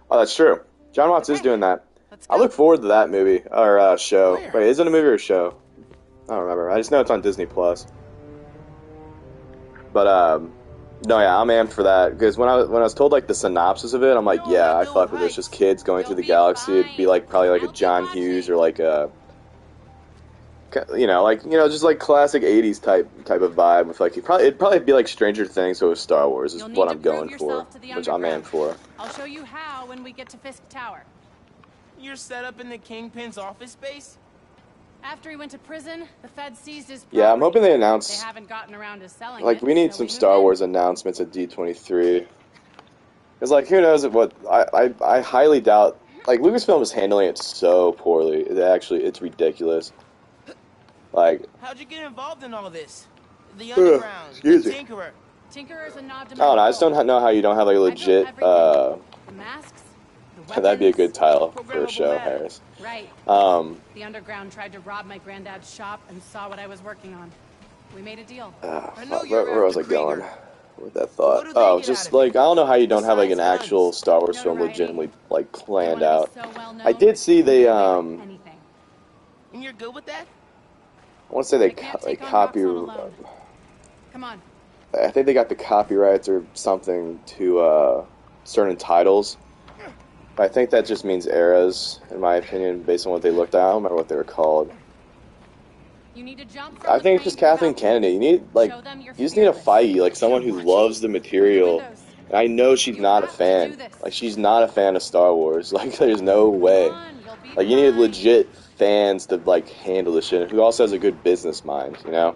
Oh, that's true. John Watts is doing that. I look forward to that movie, or show. Wait, is it a movie or a show? I don't remember. I just know it's on Disney+. But, no, yeah, I'm amped for that. Because when I was told, like, the synopsis of it, I'm like, yeah, I fuck with this. Just kids going through the galaxy. It'd be, like, probably like a John Hughes or, like, a... just like classic 80s type of vibe with like it'd probably be like Stranger Things, so with Star Wars is what I'm going for, which I'm amped for. I'll show you how when we get to Fisk Tower. You're set up in the Kingpin's office space? After he went to prison, the Fed seized his property. Yeah, I'm hoping they announce. They haven't gotten around to selling like, we need some Star Wars announcements at D23. Because, like, who knows what I highly doubt. Like, Lucasfilm is handling it so poorly. It's ridiculous. Like, how'd you get involved in all this? The Underground, the Tinkerer. Tinkerer's a nod to I don't know. I just don't know how you don't have like a legit. The masks, the weapons, that'd be a good title for a show, Harris. Right. The Underground tried to rob my granddad's shop and saw what I was working on. We made a deal. Where was I going with that thought? Oh, just like, I don't know how you don't have like an actual Star Wars film legitimately like planned out. I did see they And you're good with that? I want to say they copy. Come on. I think they got the copyrights or something to certain titles. But I think that just means eras, in my opinion, based on what they looked at. I don't remember what they were called. You need to jump I think it's just Kathleen Kennedy. You just need a Feige, like someone who loves the material. And I know she's not a fan. Like, she's not a fan of Star Wars. Like, there's no way. Like, you need legit fans to like handle this shit, who also has a good business mind, you know.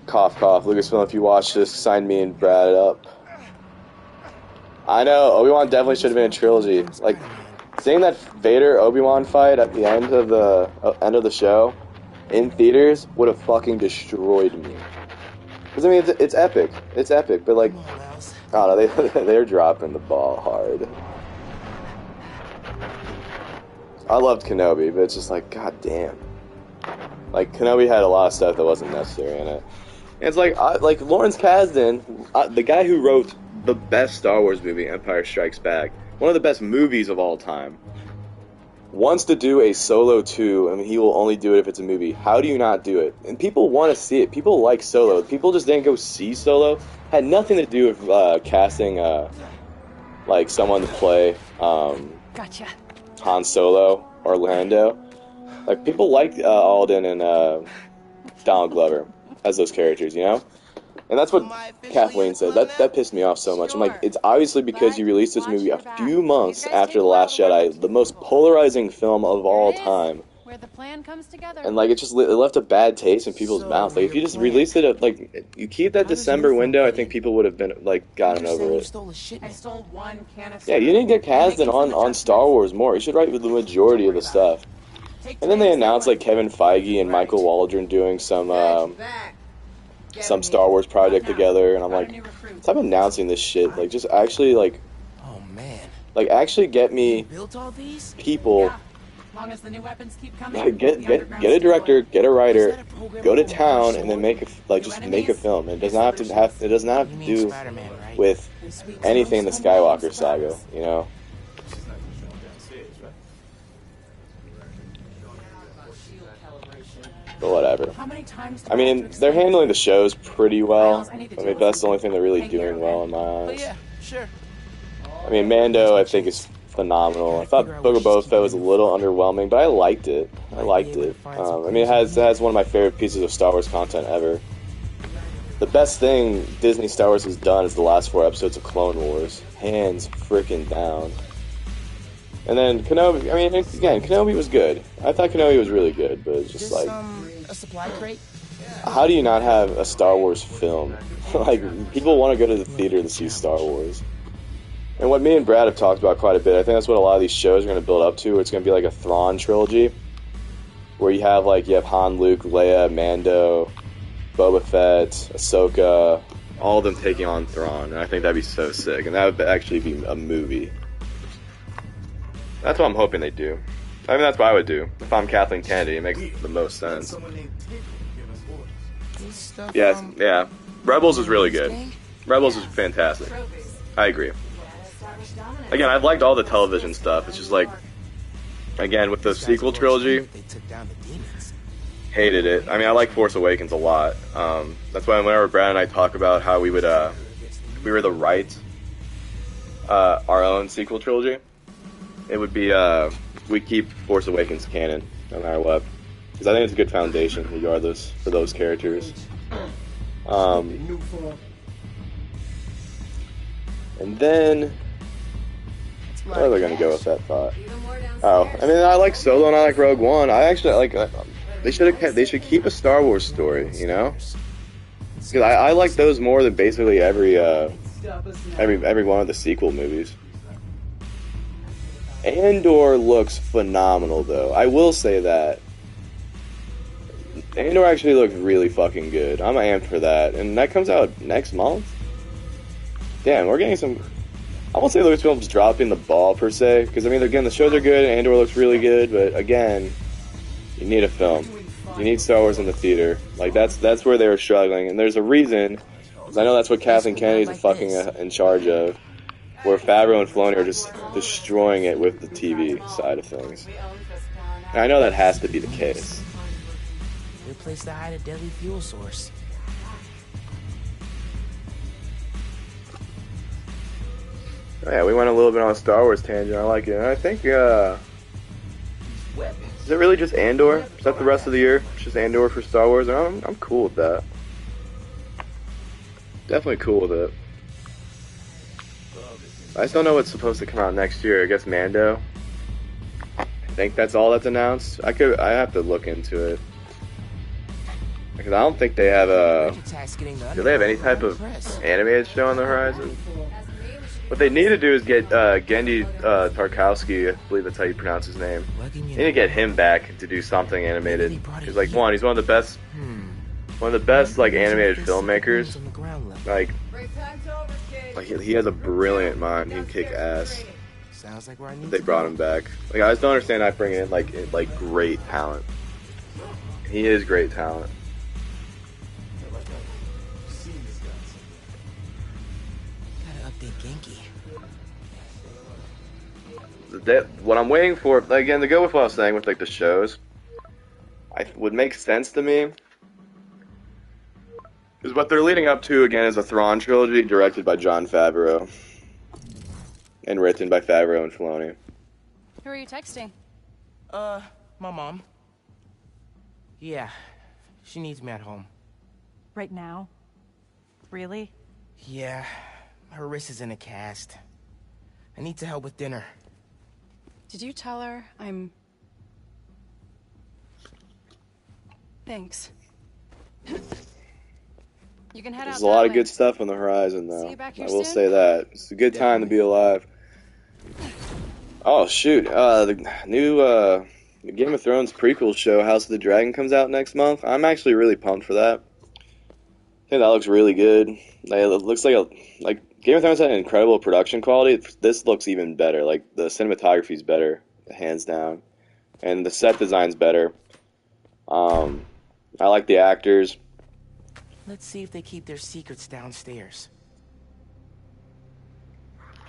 Cough, cough. Lucasfilm, if you watch this, sign me and Brad up. I know Obi-Wan definitely should have been a trilogy. Like, seeing that Vader Obi-Wan fight at the end of the show, in theaters would have fucking destroyed me. Because I mean, it's epic. It's epic, but like, I don't know, they're dropping the ball hard. I loved Kenobi, but it's just like, god damn. Like, Kenobi had a lot of stuff that wasn't necessary in it. And it's like Lawrence Kasdan, the guy who wrote the best Star Wars movie, Empire Strikes Back, one of the best movies of all time, wants to do a Solo 2, and he will only do it if it's a movie. How do you not do it? And people want to see it. People like Solo. People just didn't go see Solo. Had nothing to do with casting, like, someone to play Gotcha. Han Solo or Lando. Like, people liked Alden and Donald Glover as those characters, you know? And that's what Kathleen said. That pissed me off so much. I'm like, it's obviously because you released this movie a few months after The Last Jedi, the most polarizing film of all time. Where the plan comes together. And like, it left a bad taste in people's mouths. Like, if you just released it, like, you keep that December window, I think people would have been, like, gotten over it. I stole one can of Yeah, you didn't get Kasdan on Star Wars more. You should write the majority of the stuff. And then they announced, like, Kevin Feige and Michael Waldron doing some Star Wars project together, and I'm like, stop announcing this shit. Like, just actually, like, oh man, like, actually get me people. Long as the new weapons keep coming. Like, get a director, get a writer, go to town, and then make a film. It does not have to do with anything in the Skywalker saga, you know. But whatever. I mean, they're handling the shows pretty well. I mean, that's the only thing they're really doing well in my eyes. yeah, sure. I mean, Mando, I think, is phenomenal. I thought Book of Boba Fett was a little underwhelming, but I liked it. I mean, it has one of my favorite pieces of Star Wars content ever. The best thing Disney Star Wars has done is the last 4 episodes of Clone Wars. Hands freaking down. And then Kenobi, I mean, again, Kenobi was good. I thought Kenobi was really good, but it's just like, a supply crate. how do you not have a Star Wars film? Like, people want to go to the theater to see Star Wars. And what me and Brad have talked about quite a bit, I think that's what a lot of these shows are going to build up to. It's going to be like a Thrawn trilogy, where you have Han, Luke, Leia, Mando, Boba Fett, Ahsoka, all of them taking on Thrawn. And I think that'd be so sick, and that would actually be a movie. That's what I'm hoping they do. I mean, that's what I would do. If I'm Kathleen Kennedy, it makes the most sense. Yeah. Rebels is really good. Rebels is fantastic. I agree. Again, I've liked all the television stuff. It's just like, again, with the sequel trilogy, hated it. I mean, I like Force Awakens a lot. That's why whenever Brad and I talk about how we would, we were to write our own sequel trilogy, it would be, we keep Force Awakens canon, no matter what. Because I think it's a good foundation, regardless, for those characters. And then, where are they going to go with that thought? Oh, I mean, I like Solo and I like Rogue One. I actually like, they should keep a Star Wars story, you know? Because I like those more than basically every one of the sequel movies. Andor looks phenomenal, though. I will say that. Andor actually looks really fucking good. I'm amped for that. And that comes out next month? Damn, we're getting some... I won't say Lucasfilm's dropping the ball, per se. Because, I mean, again, the shows are good, and Andor looks really good. But, again, you need a film. You need Star Wars in the theater. Like, that's where they were struggling. And there's a reason. Because I know that's what Kathleen Kennedy's fucking in charge of. Where Favreau and Filoni are just destroying it with the TV side of things. And I know that has to be the case. Good place to hide a deadly fuel source. Oh, yeah, we went a little bit on a Star Wars tangent. I like it. And I think, is it really just Andor? Is that the rest of the year? It's just Andor for Star Wars? And I'm cool with that. Definitely cool with it. I just don't know what's supposed to come out next year. I guess Mando. I think that's all that's announced. I have to look into it. Because I don't think they have do they have any type of animated show on the horizon? What they need to do is get Gendy Tarkowski, I believe that's how you pronounce his name. They need to get him back to do something animated. He's like he's one of the best, like animated filmmakers. Like he has a brilliant mind. He can kick ass. Sounds like where I need They brought him back. Like I just don't understand not bringing in like great talent. He is great talent. What I'm waiting for, again, to go with what I was saying with like the shows, would make sense to me. Because what they're leading up to again is a Thrawn trilogy directed by Jon Favreau and written by Favreau and Filoni. Who are you texting? My mom. Yeah, she needs me at home. Right now? Really? Yeah, her wrist is in a cast. I need to help with dinner. Did you tell her I'm... Thanks. You can head out. There's a lot of good stuff on the horizon, though. See you back I here will soon? say that. It's a good time to be alive. Oh, shoot. The new Game of Thrones prequel show, House of the Dragon, comes out next month. I'm actually really pumped for that. I think that looks really good. It looks like Game of Thrones had an incredible production quality. This looks even better. Like, the cinematography's better, hands down. And the set design's better. I like the actors. Let's see if they keep their secrets downstairs.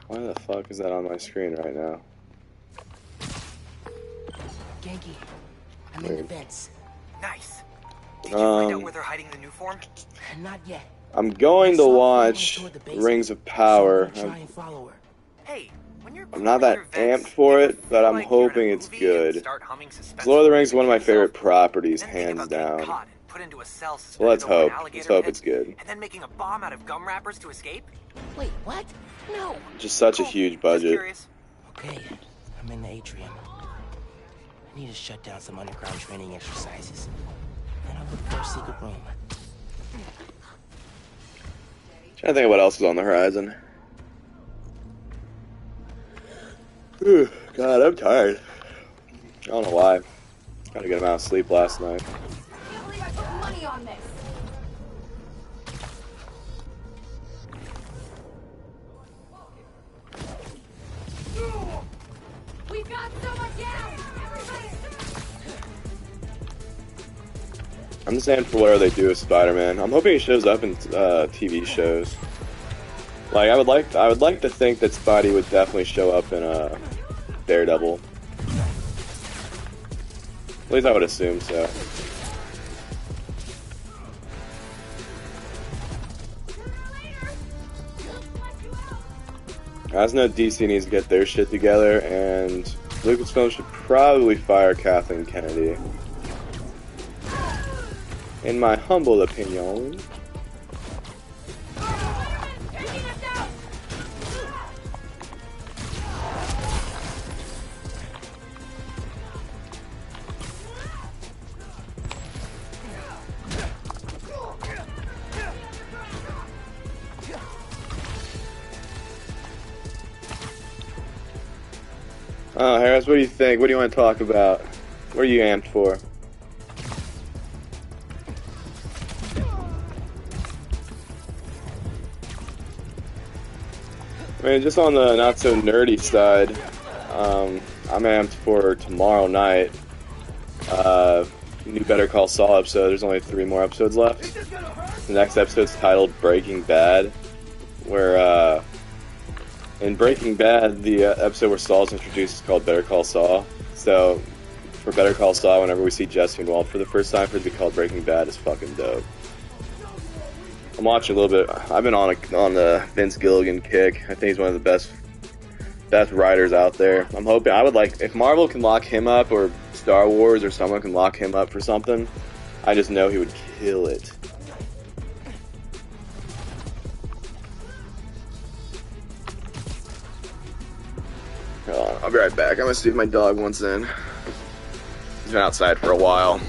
Why the fuck is that on my screen right now? Genki, I'm in the vents. Nice. Did you find out where they're hiding the new form? Not yet. I'm going to watch Rings of Power. Hey, when you're I'm not that amped for it, but I'm hoping it's good. Lord of the Rings is one of my favorite properties, hands down. So let's hope. Let's hope it's good. And then making a bomb out of gum wrappers to escape? Wait, what? No. Just such a huge budget. Okay, I'm in the atrium. I need to shut down some underground training exercises. Then I'll look for a secret room. Trying to think of what else is on the horizon. Whew, God, I'm tired. I don't know why. Got a good amount of sleep last night. I can't believe I put money on this. We've got so much gas. I'm just saying for whatever they do with Spider-Man. I'm hoping he shows up in TV shows. Like I would like to think that Spidey would definitely show up in Daredevil. At least I would assume so. I just know DC needs to get their shit together, and Lucasfilm should probably fire Kathleen Kennedy. In my humble opinion. Oh, Harris, what do you think? What do you want to talk about? What are you amped for? I mean, just on the not so nerdy side, I'm amped for tomorrow night. New Better Call Saul episode. There's only 3 more episodes left. The next episode's titled Breaking Bad, where in Breaking Bad, the episode where Saul's introduced is called Better Call Saul. So for Better Call Saul, whenever we see Jesse and Walt for the first time, for it to be called Breaking Bad is fucking dope. I'm watching a little bit. I've been on the Vince Gilligan kick. I think he's one of the best writers out there. I'm hoping, I would like, if Marvel can lock him up, or Star Wars or someone can lock him up for something, I just know he would kill it. Hold on, I'll be right back. I'm gonna see if my dog wants in. He's been outside for a while.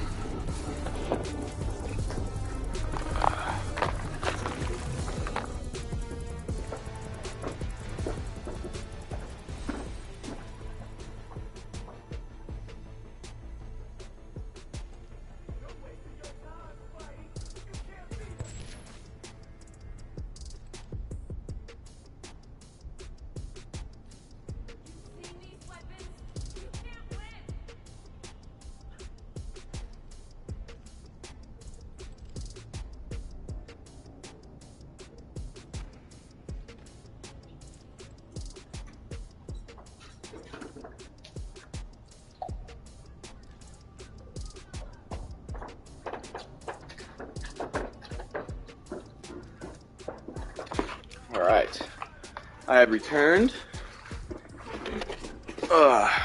Alright. I have returned. Alright.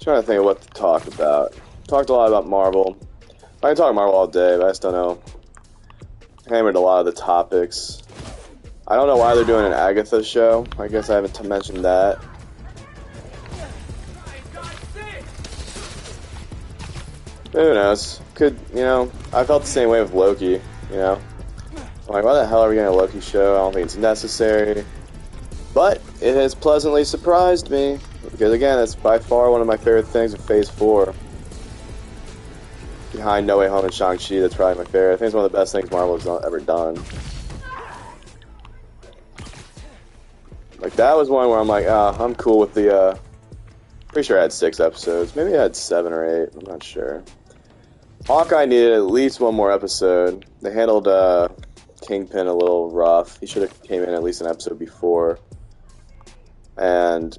Trying to think of what to talk about. Talked a lot about Marvel. I can talk Marvel all day, but I just don't know. Hammered a lot of the topics. I don't know why they're doing an Agatha show. I guess I haven't mentioned that. Who knows? Could, you know, I felt the same way with Loki, you know? I'm like, why the hell are we getting a Loki show? I don't think it's necessary. But it has pleasantly surprised me. Because again, it's by far one of my favorite things of Phase 4. Behind No Way Home and Shang-Chi, that's probably my favorite. I think it's one of the best things Marvel has ever done. Like, that was one where I'm like, I'm cool with the, pretty sure I had 6 episodes. Maybe I had 7 or 8, I'm not sure. Hawkeye needed at least one more episode. They handled, Kingpin a little rough. He should have came in at least an episode before. And...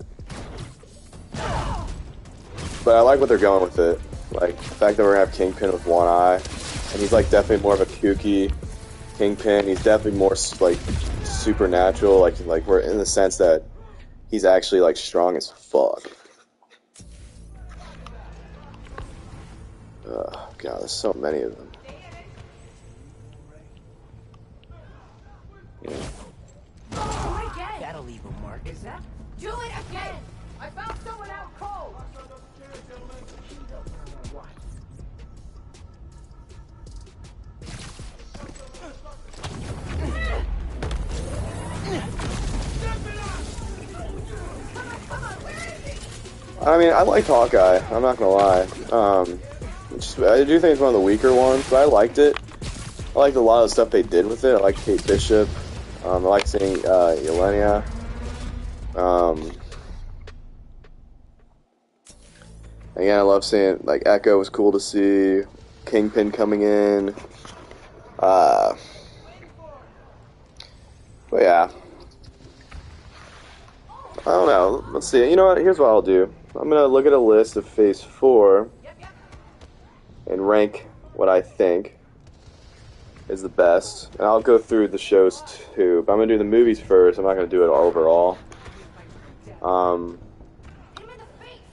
but I like what they're going with it. Like, the fact that we're gonna have Kingpin with one eye. And he's, like, definitely more of a kooky Kingpin. He's definitely more, like, supernatural. Like we're in the sense that he's actually, like, strong as fuck. Oh, God, there's so many of them. Yeah. That'll leave a mark. Is that? Do it again! I found someone out cold! I mean, I liked Hawkeye, I'm not gonna lie. I do think it's one of the weaker ones, but I liked it. I liked a lot of the stuff they did with it. I liked Kate Bishop. I liked seeing Yelena. Again, I love seeing, like, Echo was cool to see. Kingpin coming in. But yeah. I don't know. Let's see. You know what? Here's what I'll do. I'm going to look at a list of Phase 4 and rank what I think is the best. And I'll go through the shows too. But I'm going to do the movies first. I'm not going to do it overall.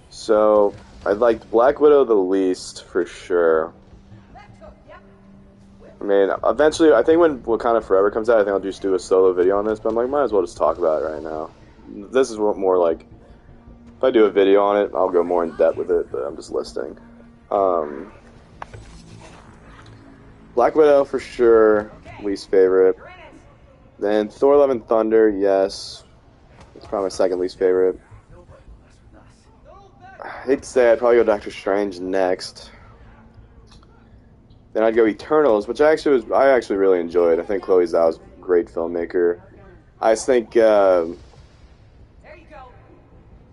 So, I liked Black Widow the least, for sure. I mean, eventually, I think when Wakanda Forever comes out, I think I'll just do a solo video on this. But I'm like, might as well just talk about it right now. This is more like, if I do a video on it, I'll go more in depth with it, but I'm just listing. Black Widow, for sure, least favorite. Then Thor Love and Thunder, yes. It's probably my second least favorite. I hate to say I'd probably go Doctor Strange next. Then I'd go Eternals, which I actually really enjoyed. I think Chloe Zhao's a great filmmaker. I just think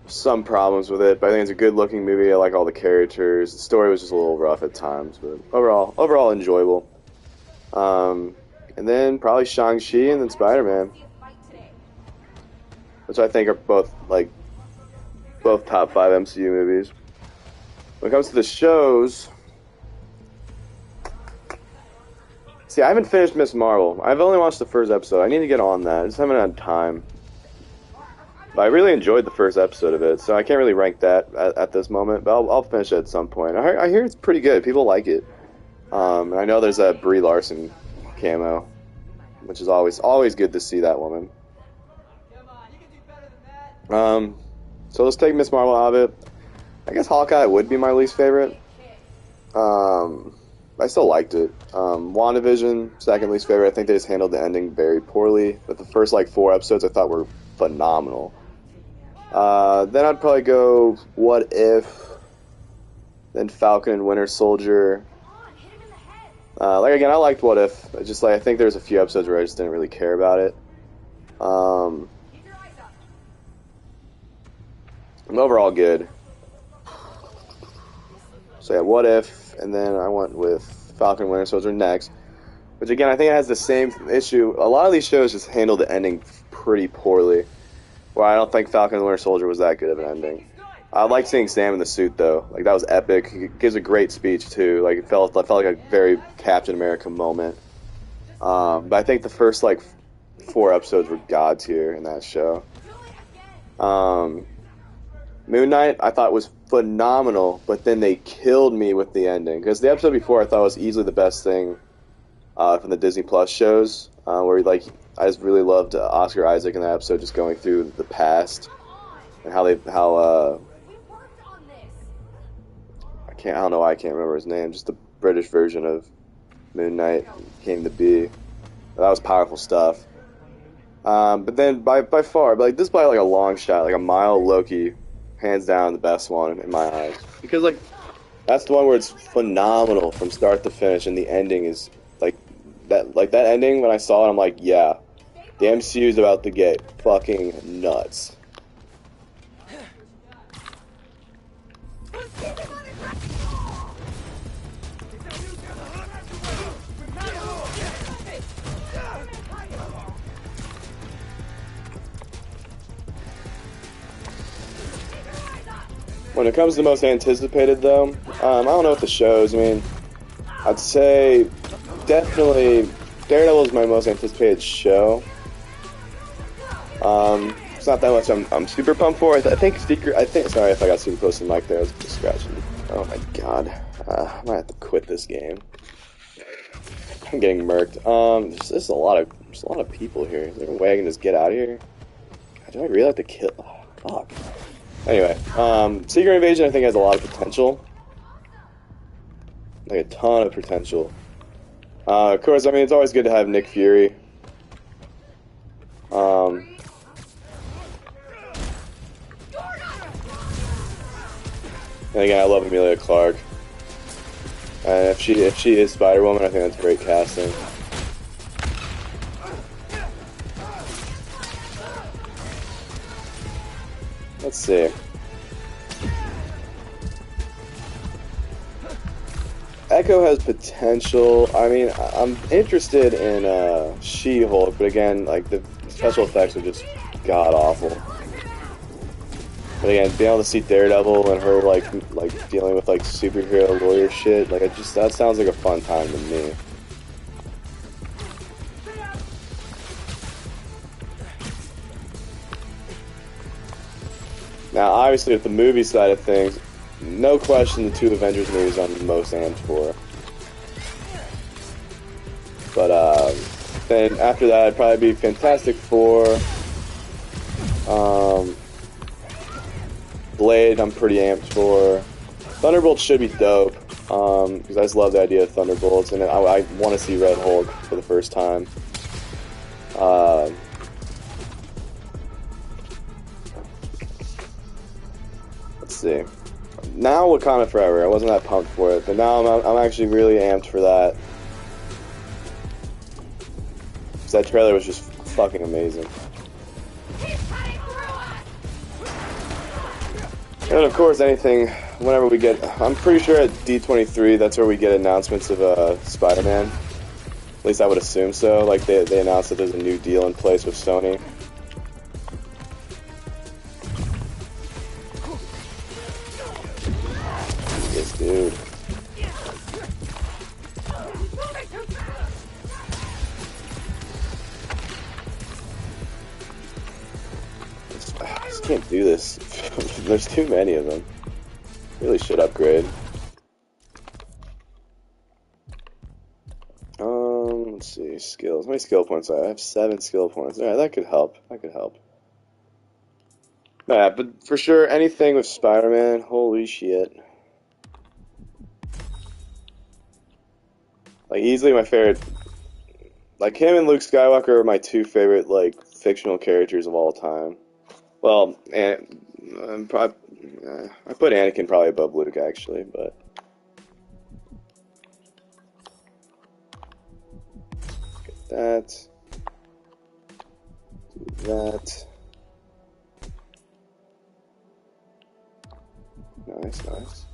some problems with it, but I think it's a good-looking movie. I like all the characters. The story was just a little rough at times, but overall enjoyable. And then probably Shang-Chi and then Spider-Man, which I think are both top 5 MCU movies. When it comes to the shows, see, I haven't finished Miss Marvel. I've only watched the first episode. I need to get on that. I just haven't had time. But I really enjoyed the first episode of it, so I can't really rank that at this moment, but I'll finish it at some point. I hear it's pretty good. People like it. And I know there's a Brie Larson camo, which is always good to see that woman. So let's take Miss Marvel out of it. I guess Hawkeye would be my least favorite. I still liked it. WandaVision, second least favorite. I think they just handled the ending very poorly. But the first 4 episodes I thought were phenomenal. Then I'd probably go What If, then Falcon and Winter Soldier. Again, I liked What If. I think there's a few episodes where I just didn't really care about it. I'm overall good. So yeah, What If, and then I went with Falcon and Winter Soldier next. Which again, I think it has the same issue. A lot of these shows just handle the ending pretty poorly. Well, I don't think Falcon and the Winter Soldier was that good of an ending. I like seeing Sam in the suit though. Like that was epic. He gives a great speech too. Like it felt like a very Captain America moment. But I think the first like 4 episodes were god tier in that show. Moon Knight I thought was phenomenal, but then they killed me with the ending. Because the episode before I thought was easily the best thing from the Disney Plus shows, where like I just really loved Oscar Isaac in that episode, just going through the past and how I don't know why I can't remember his name. Just the British version of Moon Knight came to be. That was powerful stuff. But then by far, but like this is by like a long shot, like a mile, Loki, hands down the best one in my eyes. Because like that's the one where it's phenomenal from start to finish, and the ending is like that ending. When I saw it, I'm like, yeah, the MCU is about to get fucking nuts. When it comes to the most anticipated, though, I don't know what the shows. I mean, I'd say definitely Daredevil is my most anticipated show. It's not that much I'm super pumped for. I think sorry if I got super close to the mic there. I was just scratching. Oh my god, I might have to quit this game. I'm getting murked. There's a lot of people here. Is there a way I can just get out of here? God, do I really have to kill? Oh, fuck. Anyway, Secret Invasion I think has a lot of potential. Like a ton of potential. Of course, I mean, it's always good to have Nick Fury. And again, I love Emilia Clarke. And if she is Spider-Woman, I think that's great casting. Let's see. Echo has potential. I mean, I'm interested in She-Hulk, but again, like the special effects are just god awful. But again, being able to see Daredevil and her like dealing with like superhero lawyer shit, like that sounds like a fun time to me. Now, obviously, with the movie side of things, no question the 2 Avengers movies I'm the most amped for. But then after that, it'd probably be Fantastic Four. Blade, I'm pretty amped for. Thunderbolts should be dope, because I just love the idea of Thunderbolts, and I want to see Red Hulk for the first time. Let's see. Now Wakanda Forever. I wasn't that pumped for it, but now I'm actually really amped for that. Because that trailer was just fucking amazing. And of course, anything, whenever we get, I'm pretty sure at D23, that's where we get announcements of Spider-Man. At least I would assume so. Like they announced that there's a new deal in place with Sony. This dude. I just can't do this. There's too many of them. Really should upgrade. Let's see, skills. How many skill points do I have? I have 7 skill points. Alright, that could help. That could help. Yeah, but for sure, anything with Spider-Man, holy shit. Like, easily my favorite. Like, him and Luke Skywalker are my 2 favorite, like, fictional characters of all time. Well, and I put Anakin probably above Luke, actually, but. Get that. Do that. Nice, nice.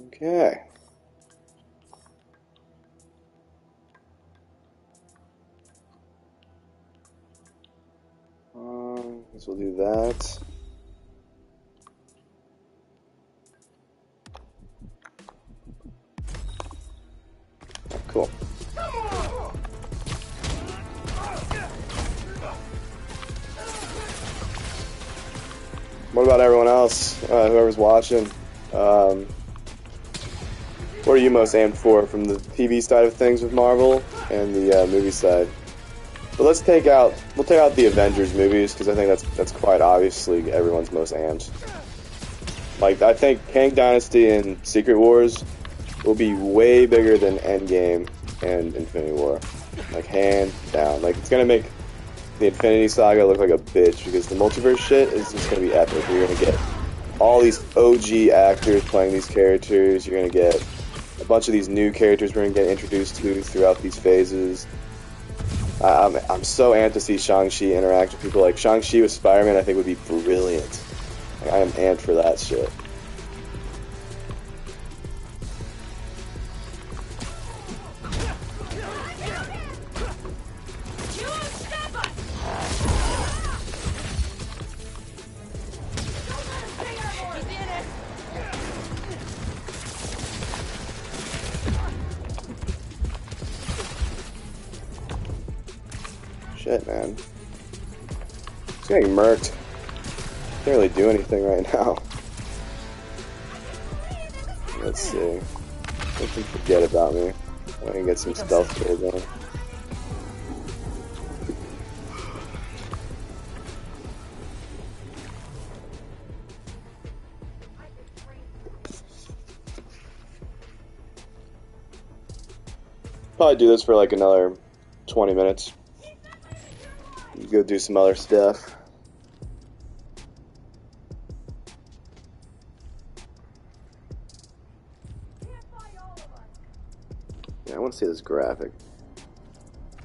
Okay. Guess we'll do that. Cool. What about everyone else? Whoever's watching? What are you most amped for from the TV side of things with Marvel and the movie side? But we'll take out the Avengers movies because I think that's quite obviously everyone's most amped. Like, I think Kang Dynasty and Secret Wars will be way bigger than Endgame and Infinity War. Like, hand down. Like, it's gonna make the Infinity Saga look like a bitch because the multiverse shit is just gonna be epic. You're gonna get all these OG actors playing these characters. You're gonna get a bunch of these new characters we're gonna get introduced to throughout these phases. I'm so amped to see Shang-Chi interact with people. Like, Shang-Chi with Spider-Man I think would be brilliant. Like, I am amped for that shit. Shit, man. He's getting murked. Can't really do anything right now. Let's see. They can forget about me. I can get some stealth kills on. Probably do this for like another 20 minutes. Go do some other stuff. Yeah, I want to see this graphic.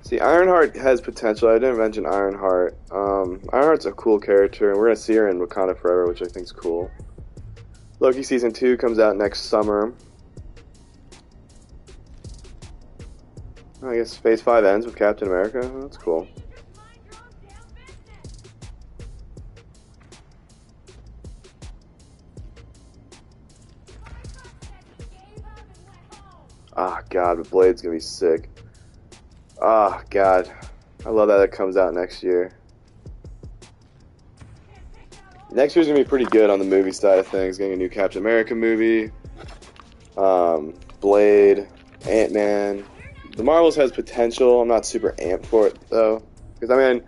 See, Ironheart has potential. I didn't mention Ironheart. Ironheart's a cool character, and we're gonna see her in Wakanda Forever, which I think is cool. Loki Season 2 comes out next summer. I guess Phase 5 ends with Captain America. That's cool. Ah, God, but Blade's gonna be sick. Ah, God. I love that it comes out next year. Next year's gonna be pretty good on the movie side of things. Getting a new Captain America movie. Blade. Ant-Man. The Marvels has potential. I'm not super amped for it, though. Because, I mean,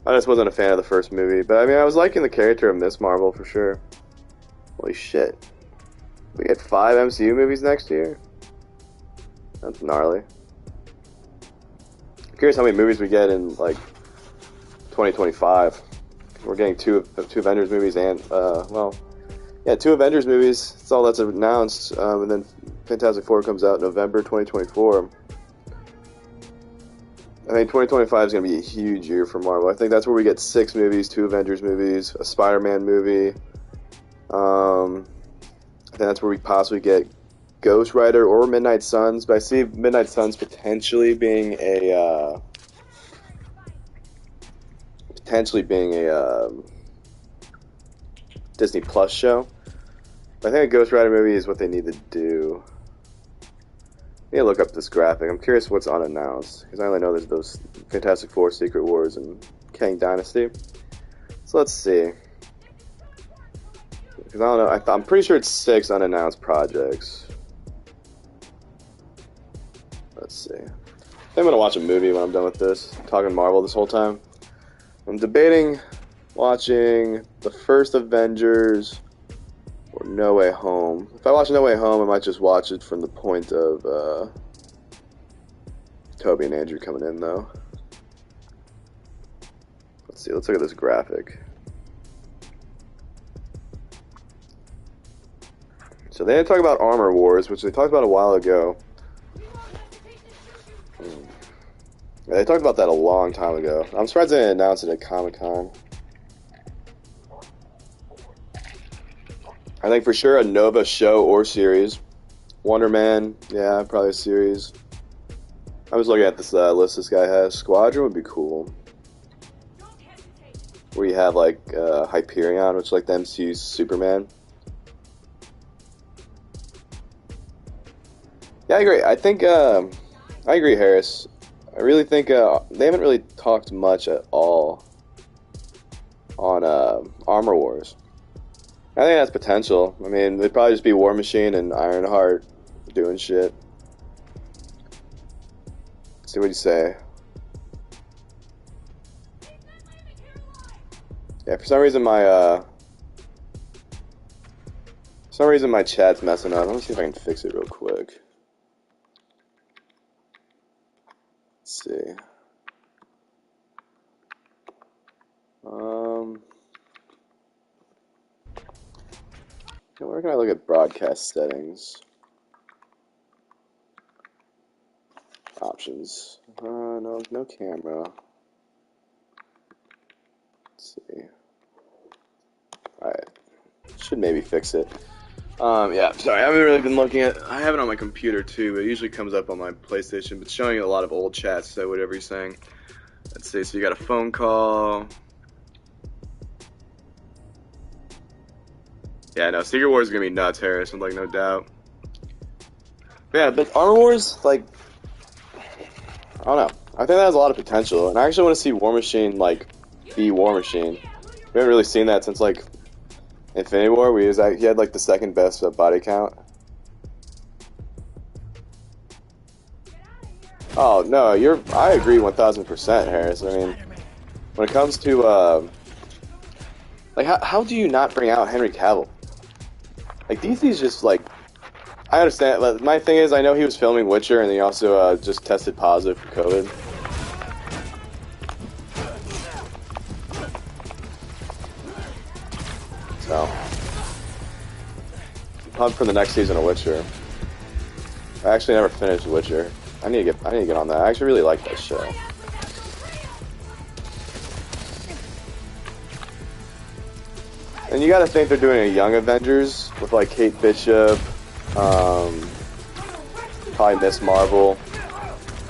I just wasn't a fan of the first movie. But, I mean, I was liking the character of Miss Marvel for sure. Holy shit. We get 5 MCU movies next year? That's gnarly. I'm curious how many movies we get in, like, 2025. We're getting two Avengers movies and, well, yeah, 2 Avengers movies. That's all that's announced. And then Fantastic Four comes out in November 2024. I think 2025 is going to be a huge year for Marvel. I think that's where we get 6 movies, 2 Avengers movies, a Spider-Man movie. I think that's where we possibly get Ghost Rider or Midnight Suns, but I see Midnight Suns potentially being a Disney Plus show. But I think a Ghost Rider movie is what they need to do. I need to look up this graphic. I'm curious what's unannounced because I only know there's those Fantastic Four, Secret Wars, and Kang Dynasty. So let's see. Because I don't know. I'm pretty sure it's 6 unannounced projects. Let's see. I think I'm going to watch a movie when I'm done with this. I'm talking Marvel this whole time. I'm debating watching the first Avengers or No Way Home. If I watch No Way Home, I might just watch it from the point of Toby and Andrew coming in, though. Let's see. Let's look at this graphic. So they didn't talk about Armor Wars, which they talked about a while ago. They talked about that a long time ago. I'm surprised they didn't announce it at Comic-Con. I think for sure a Nova show or series. Wonder Man, yeah, probably a series. I was looking at this list this guy has. Squadron would be cool. where you have like Hyperion, which is like the MCU's Superman. Yeah, I agree. I think I agree, Harris. I really think they haven't really talked much at all on Armor Wars. I think that's potential. I mean, they'd probably just be War Machine and Ironheart doing shit. Let's see what you say. Yeah, for some reason my chat's messing up. Let me see if I can fix it real quick. Let's see. Where can I look at broadcast settings? Options. No camera. Let's see. Alright. Should maybe fix it. Yeah, sorry, I haven't really been looking at... I have it on my computer too, but it usually comes up on my PlayStation, but it's showing a lot of old chats, so whatever you're saying. Let's see, so you got a phone call. Yeah, no, Secret Wars is gonna be nuts, Harris, like, no doubt. But yeah, but Armor Wars, like... I don't know. I think that has a lot of potential, and I actually want to see War Machine, like, be War Machine. We haven't really seen that since, like, Infinity War, where he had, like, the second best body count. Oh, no, I agree 1000%, Harris. I mean, when it comes to, like, how do you not bring out Henry Cavill? Like, DC's just, like, I understand. My thing is, I know he was filming Witcher, and he also just tested positive for COVID. So, pumped for the next season of Witcher. I actually never finished Witcher. I need to get on that. I actually really like that show. And you gotta think they're doing a Young Avengers with like Kate Bishop, probably Miss Marvel.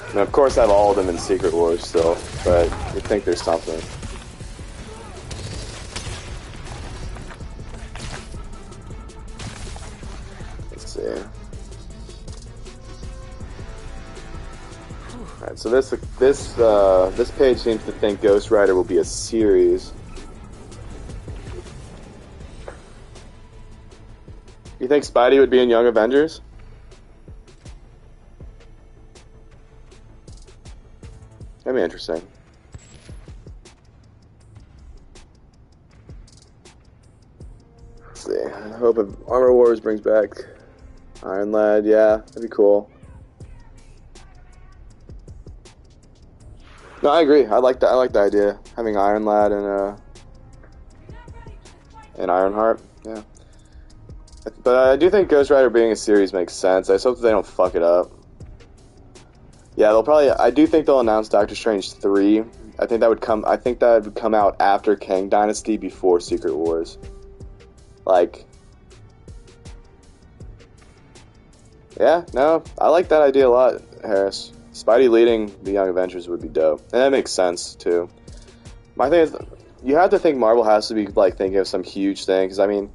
And of course I have all of them in Secret Wars still, but you think there's something. Let's see. Alright, so this page seems to think Ghost Rider will be a series. You think Spidey would be in Young Avengers? That'd be interesting. Let's see. I hope if Armor Wars brings back Iron Lad. Yeah, that'd be cool. No, I agree. I like the idea having Iron Lad and Ironheart. Yeah. But I do think Ghost Rider being a series makes sense. I just hope that they don't fuck it up. Yeah, I do think they'll announce Doctor Strange 3. I think that would come out after Kang Dynasty, before Secret Wars. Like, yeah, no, I like that idea a lot, Harris. Spidey leading the Young Avengers would be dope. And that makes sense, too. My thing is, you have to think Marvel has to be, like, thinking of some huge thing, because, I mean,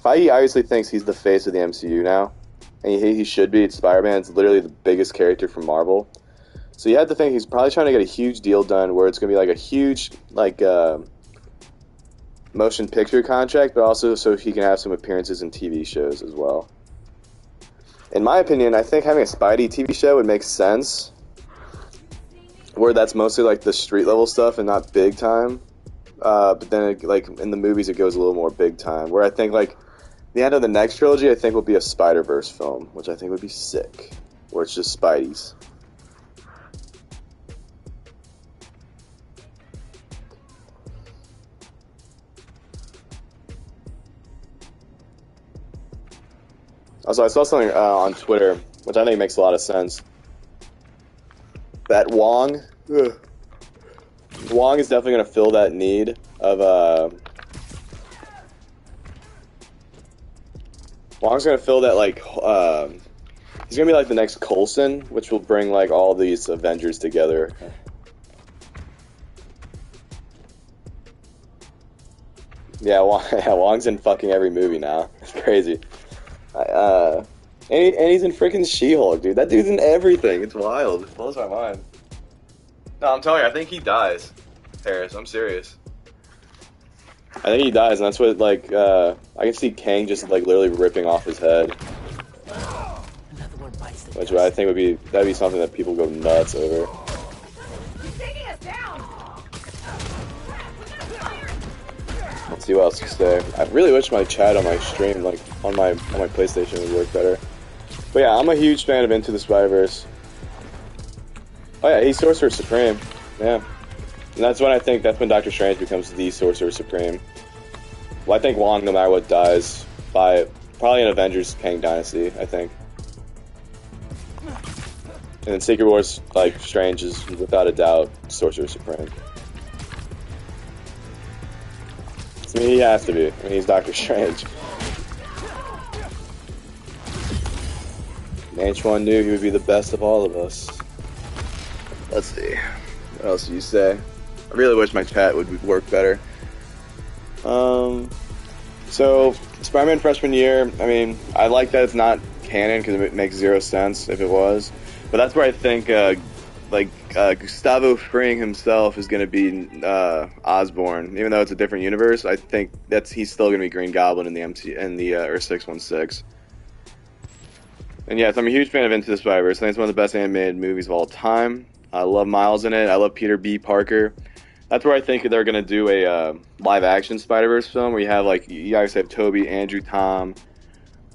Feige obviously thinks he's the face of the MCU now, and he should be. Spider-Man's literally the biggest character from Marvel, so you have to think he's probably trying to get a huge deal done where it's going to be like a huge motion picture contract, but also so he can have some appearances in TV shows as well. In my opinion, I think having a Spidey TV show would make sense, where that's mostly like the street level stuff and not big time, but then like in the movies it goes a little more big time, where I think like the end of the next trilogy, I think, will be a Spider-Verse film, which I think would be sick, where it's just Spidey's. Also, I saw something on Twitter, which I think makes a lot of sense. That Wong is definitely going to fill that need of Wong's gonna fill that, like, he's gonna be like the next Coulson, which will bring, like, all these Avengers together. Yeah, Wong's in fucking every movie now. It's crazy. And he's in freaking She-Hulk, dude. That dude's in everything. It's wild. It blows my mind. No, I'm telling you, I think he dies. Harris, I'm serious. I think he dies, and that's what, like, I can see Kang just, like, literally ripping off his head. Which I think that'd be something that people go nuts over. Let's see what else to say. I really wish my chat on my stream, like, on my PlayStation would work better. But yeah, I'm a huge fan of Into the Spider-Verse. Oh yeah, he's Sorcerer Supreme. Yeah. And that's when Doctor Strange becomes the Sorcerer Supreme. Well, I think Wong, no matter what, dies by probably an Avengers Kang Dynasty, I think. And then Secret Wars, like, Strange is without a doubt Sorcerer Supreme. I mean, he has to be. I mean, he's Doctor Strange. And H1 knew he would be the best of all of us. Let's see. What else do you say? I really wish my chat would work better. So, Spider-Man freshman year, I mean, I like that it's not canon because it makes zero sense if it was. But that's where I think, Gustavo Fring himself is going to be Osborn, even though it's a different universe. I think he's still going to be Green Goblin in the Earth 616. And yes, I'm a huge fan of Into the Spider-Verse. I think it's one of the best animated movies of all time. I love Miles in it. I love Peter B. Parker. That's where I think they're going to do a live-action Spider-Verse film where you have, like, you guys have Toby, Andrew, Tom.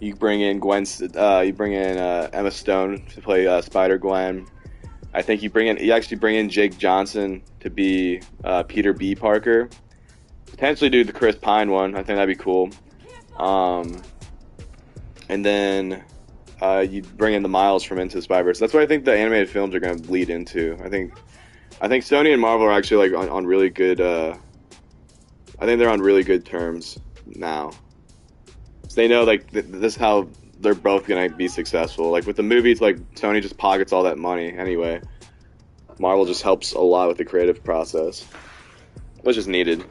You bring in Emma Stone to play Spider-Gwen. I think you actually bring in Jake Johnson to be Peter B. Parker. Potentially do the Chris Pine one. I think that'd be cool. And then you bring in the Miles from Into the Spider-Verse. That's what I think the animated films are going to lead into. I think Sony and Marvel are actually, like, on really good. I think they're on really good terms now. So they know, like, this is how they're both gonna be successful. Like with the movies, like Sony just pockets all that money anyway. Marvel just helps a lot with the creative process, which is needed.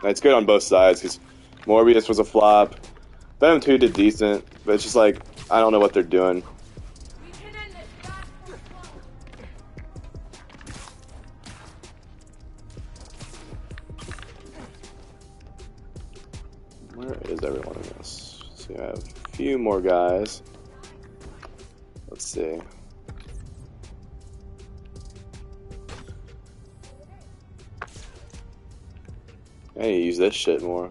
And it's good on both sides because Morbius was a flop. Venom 2 did decent, but it's just like I don't know what they're doing. Where is everyone in this? So we have a few more guys. Let's see. I need to use this shit more.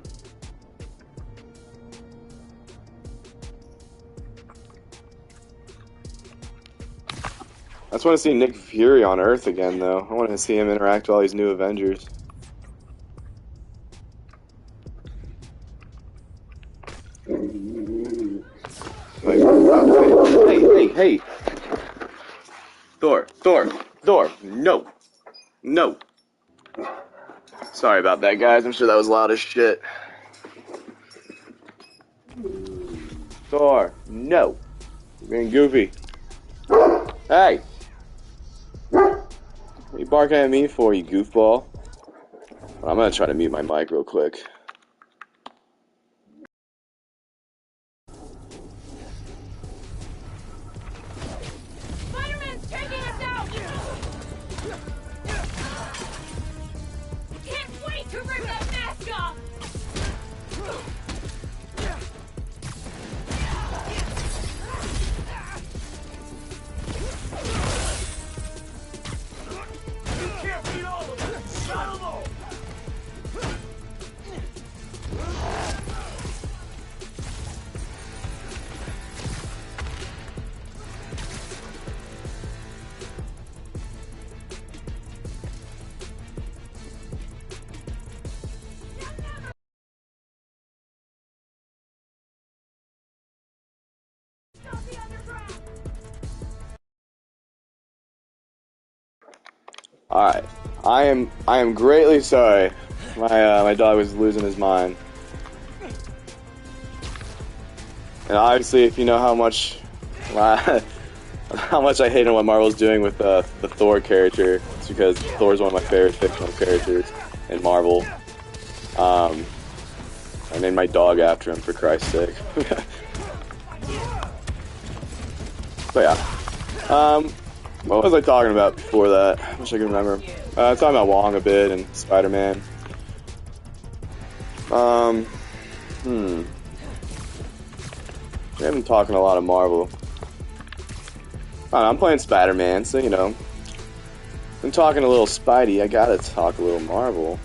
I just want to see Nick Fury on Earth again, though. I want to see him interact with all these new Avengers. Wait, hey! Thor, no! No! Sorry about that, guys. I'm sure that was loud as shit. Thor, no! You're being goofy. Hey! What are you barking at me for, you goofball? I'm gonna try to mute my mic real quick. Spider-Man's taking us out! Can't wait to rip that mask off! You can't beat all of them! Shut them all! Alright. I am greatly sorry. My dog was losing his mind. And obviously, if you know how much how much I hate on what Marvel's doing with the Thor character, it's because Thor's one of my favorite fictional characters. in Marvel. I named my dog after him, for Christ's sake. But yeah. What was I talking about before that? I wish I could remember. I was talking about Wong a bit and Spider-Man. I haven't been talking a lot of Marvel. I don't know, I'm playing Spider-Man, so you know. I'm talking a little Spidey, I gotta talk a little Marvel.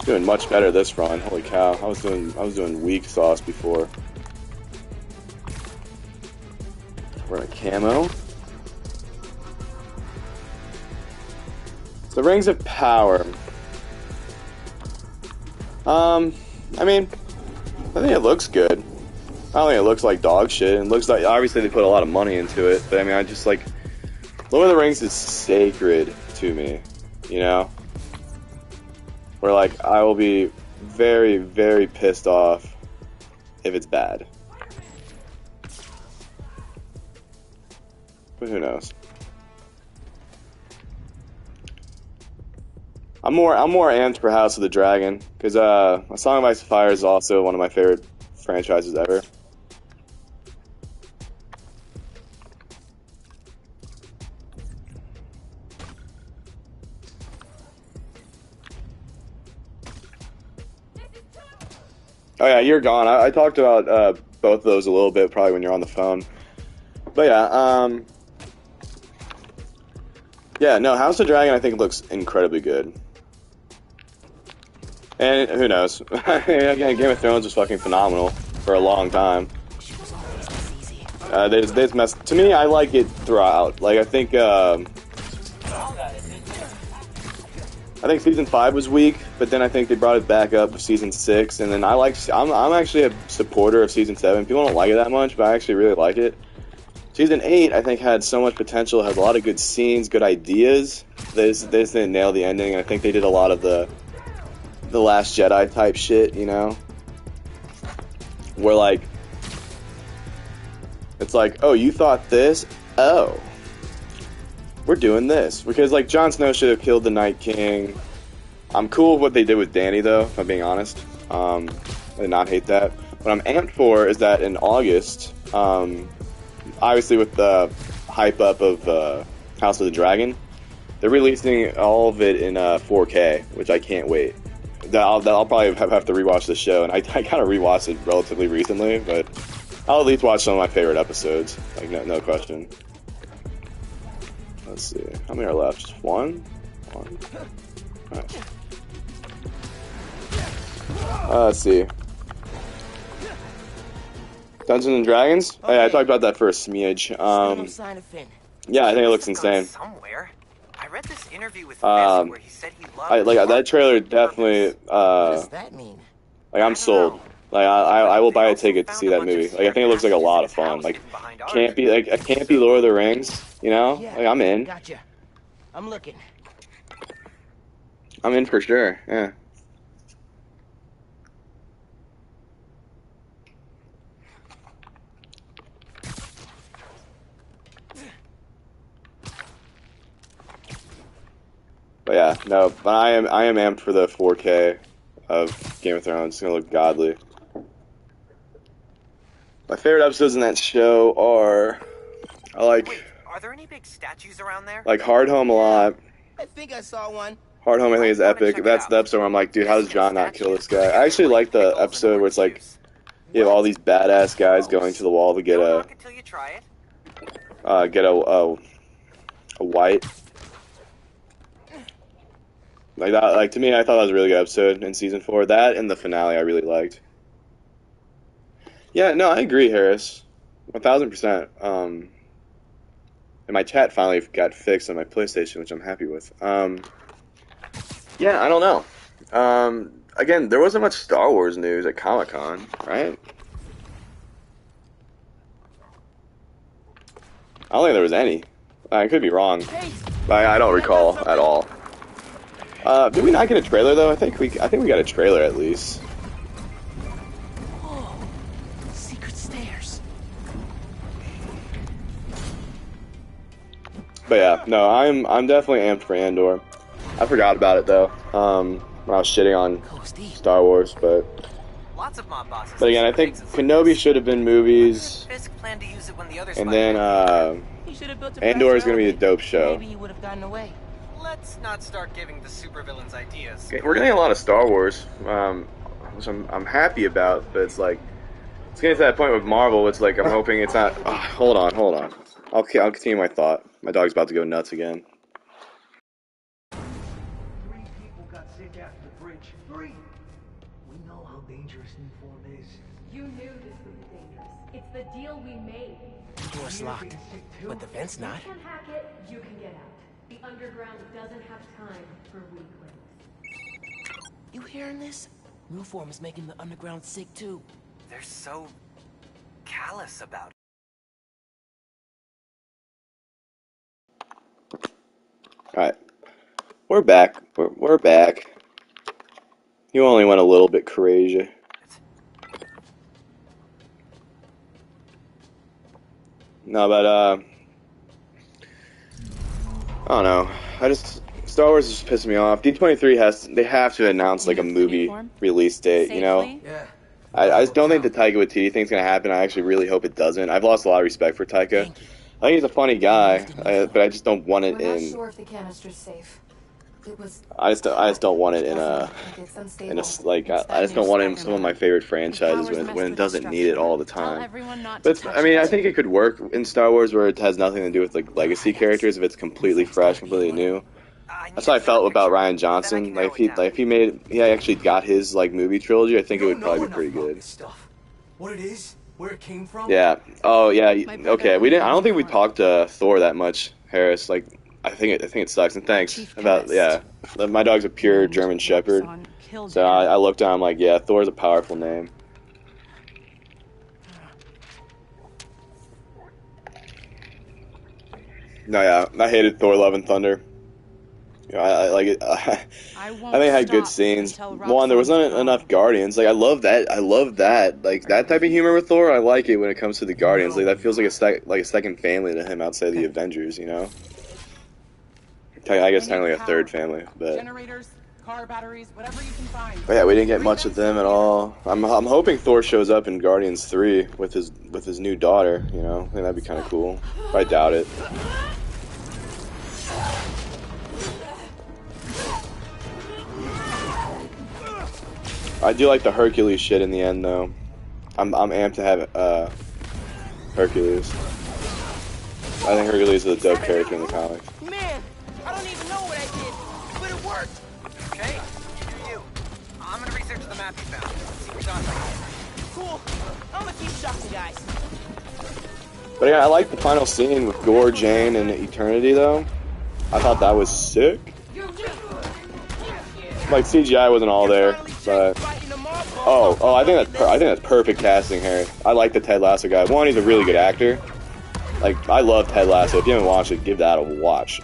Doing much better this run. Holy cow! I was doing weak sauce before. We're in a camo. So Rings of Power. I mean, I think it looks good. I don't think it looks like dog shit. It looks like, obviously they put a lot of money into it, but I mean, I just like, Lord of the Rings is sacred to me, you know? Where like, I will be very, very pissed off if it's bad. But who knows? I'm more amped for House of the Dragon, because A Song of Ice and Fire is also one of my favorite franchises ever. Oh yeah, you're gone. I talked about both of those a little bit, probably when you're on the phone. But yeah, yeah, no, House of the Dragon I think looks incredibly good. And who knows? Again, Game of Thrones was fucking phenomenal for a long time. They messed. To me, I like it throughout. Like I think season 5 was weak, but then I think they brought it back up with season 6, and then I'm actually a supporter of season 7. People don't like it that much, but I actually really like it. Season 8, I think, had so much potential, has a lot of good scenes, good ideas. They just didn't nail the ending, and I think they did a lot of the Last Jedi type shit, you know? Where, like, it's like, oh, you thought this? Oh. We're doing this. Because, like, Jon Snow should have killed the Night King. I'm cool with what they did with Dany, though, if I'm being honest. I did not hate that. What I'm amped for is that in August, obviously with the hype up of House of the Dragon, they're releasing all of it in 4K, which I can't wait. I'll probably have to rewatch the show, and I kind of rewatched it relatively recently, but I'll at least watch some of my favorite episodes, like no question. Let's see, how many are left? Just one? Alright. Let's see. Dungeons and Dragons? Oh yeah, I talked about that for a smidge. Yeah, I think it looks insane. Somewhere. I read this interview with Fisk where he said he loved that trailer definitely. What does that mean? Like I'm sold. Like I will buy a ticket to see that movie. Like I think it looks like a lot of fun. Like can't be Lord of the Rings. You know? Like I'm in. Gotcha. I'm looking. I'm in for sure. Yeah. But yeah, no, but I am amped for the 4K of Game of Thrones. It's gonna look godly. My favorite episodes in that show are Wait, are there any big statues around there? like Hard Home a lot. I think I saw one. Hard Home I think is epic. That's the episode where I'm like, dude, how does Jon not kill this guy? I actually like the episode where it's like you have all these badass guys going to the wall to get a white. Like that, like to me, I thought that was a really good episode in season 4. That and the finale, I really liked. Yeah, no, I agree, Harris, 1000%. And my chat finally got fixed on my PlayStation, which I'm happy with. Yeah, I don't know. Again, there wasn't much Star Wars news at Comic-Con, right? I don't think there was any. I could be wrong. I don't recall at all. Did we not get a trailer though? I think we got a trailer at least. Whoa. Secret stairs. But yeah, no, I'm definitely amped for Andor. I forgot about it though. When I was shitting on Star Wars, but Lots of mob bosses. But again, I think Kenobi should have been movies, Fisk planned to use it when the others and then Andor is gonna be a dope show. Maybe he would have gotten away. Let's not start giving the supervillains ideas. Okay, we're getting a lot of Star Wars, which I'm happy about. But it's like it's getting to that point with Marvel. It's like I'm hoping it's not. Oh, hold on. I'll continue my thought. My dog's about to go nuts again. 3 people got sick after the bridge. 3. We know how dangerous new form is. You knew this would be dangerous. It's the deal we made. The door's locked, but the vent's not. You can hack it, you can get out. The underground doesn't have time for weaklings. You hearing this? New form is making the underground sick too. They're so callous about it. Alright. We're back. We're back. You only went a little bit crazy. No, but I don't know. Star Wars is just pissing me off. D23 they have to announce like a movie release date, you know? Yeah. I just don't think the Taika Waititi thing's gonna happen. I actually really hope it doesn't. I've lost a lot of respect for Taika. I think he's a funny guy, but I just don't want it We're not in. sure if the canister's safe. It was. I just don't want it in a like I just don't want it in some of my favorite franchises when it doesn't need it all the time. But I mean, I think it could work in Star Wars where it has nothing to do with like legacy characters if it's completely fresh, completely new. That's how I felt about Rian Johnson. Like if he actually got his like movie trilogy, I think it would probably be pretty good. What it is, where it came from. Yeah. Oh yeah. Okay. We didn't. I don't think we talked to Thor that much, Harris. Like. I think it sucks, and thanks about my dog's a pure German Shepherd, so I looked at him like, yeah, Thor's a powerful name. No, yeah, I hated Thor: Love and Thunder. You know, I like it. I think it had good scenes. One, there wasn't enough Guardians. Like I love that. Like that type of humor with Thor. I like it when it comes to the Guardians. Like that feels like a second family to him outside the Avengers. You know. I guess technically a third family, but generators, car batteries, whatever you can find. But yeah, we didn't get much of them at all. I'm hoping Thor shows up in Guardians 3 with his new daughter. You know, I think that'd be kind of cool. I doubt it. I do like the Hercules shit in the end, though. I'm amped to have Hercules. I think Hercules is a dope character in the comics. Man, I don't even know what I did, but it worked. Okay, you do you. I'm gonna research the map you found. See what John's like. Cool. I'm gonna keep shocking guys. But yeah, I like the final scene with Gore, Jane, and Eternity, though. I thought that was sick. Like CGI wasn't all there, but I think that's perfect casting here. I like the Ted Lasso guy. One, he's a really good actor. Like I love Ted Lasso. If you haven't watched it, give that a watch.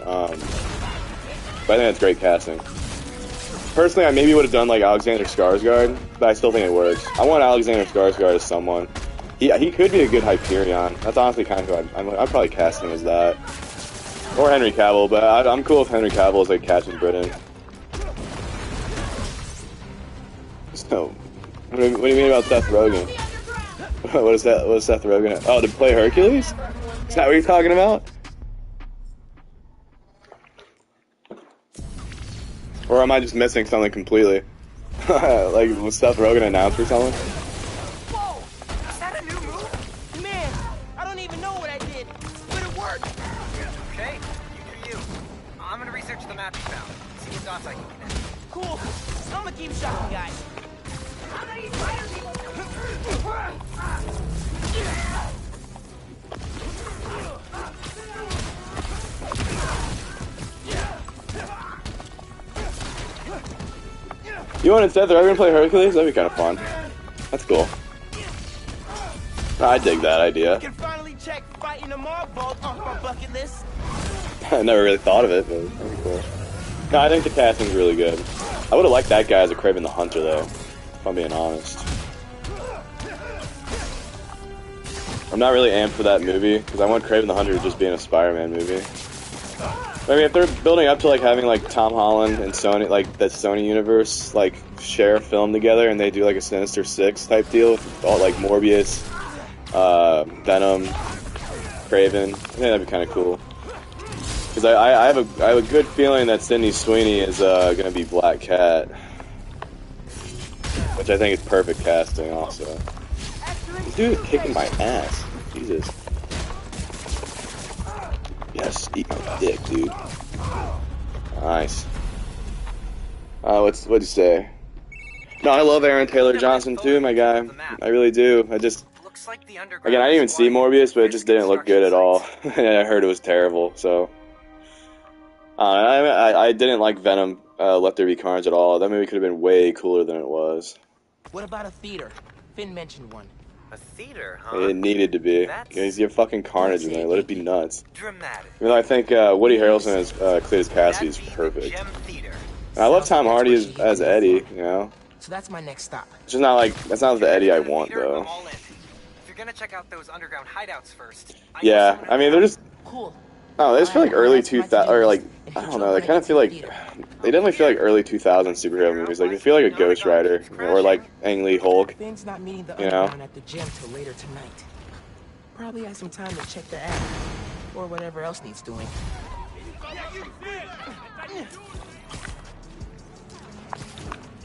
But I think that's great casting. Personally, I maybe would have done like Alexander Skarsgård, but I still think it works. I want Alexander Skarsgård as someone. He could be a good Hyperion. That's honestly kind of who I'd probably cast him as that. Or Henry Cavill, but I'm cool if Henry Cavill is like Captain Britain. So, what do you mean about Seth Rogen? What is Seth Rogen? Oh, to play Hercules? Is that what you're talking about? Or am I just missing something completely? Like, was Seth Rogen announced or something? Whoa! Is that a new move? Man, I don't even know what I did, but it worked. Okay, you do you. I'm gonna research the map you found. See what dots I can connect. Cool. I'm gonna keep shocking guys. How many spider people? You wanted Seth Rogen to play Hercules? That'd be kind of fun. That's cool. I dig that idea. I can finally check fighting a mob vault off my bucket list. I never really thought of it, but that'd be cool. No, I think the casting's really good. I would have liked that guy as a Kraven the Hunter, though, if I'm being honest. I'm not really amped for that movie, because I want Kraven the Hunter to just be in a Spider-Man movie. I mean, if they're building up to like having like Tom Holland and Sony, like that Sony universe, like share a film together, and they do like a Sinister Six type deal with all like Morbius, Venom, Craven, I think that'd be kind of cool. Because I have a good feeling that Sydney Sweeney is gonna be Black Cat, which I think is perfect casting also. This dude is kicking my ass. Jesus. Yes, eat my dick, dude. Nice. What'd you say? No, I love Aaron Taylor Johnson too, my guy. I really do. I just, again, I didn't even see Morbius, but it just didn't look good at all. And I heard it was terrible, so. I didn't like Venom, Let There Be Carnage at all. That movie could have been way cooler than it was. What about a theater? Finn mentioned one. A theater, huh? It needed to be. Because you have fucking Carnage in there. Let it be nuts. Dramatic. Even though I think Woody Harrelson as Cletus Cassidy is perfect. And I love Tom Hardy as Eddie, you know? So that's my next stop. It's just not like, that's not the Eddie I want, though. If you're gonna check out those underground hideouts first. Yeah, I mean, they're just... Cool. Oh, they just feel like early 2000, or like, I don't know, they kind of feel like, they definitely feel like early 2000 superhero movies. Like, they feel like a Ghost Rider, or like Ang Lee Hulk, Finn's not meeting the you know? underground at the gym till later tonight. Probably has some time to check the app, or whatever else needs doing.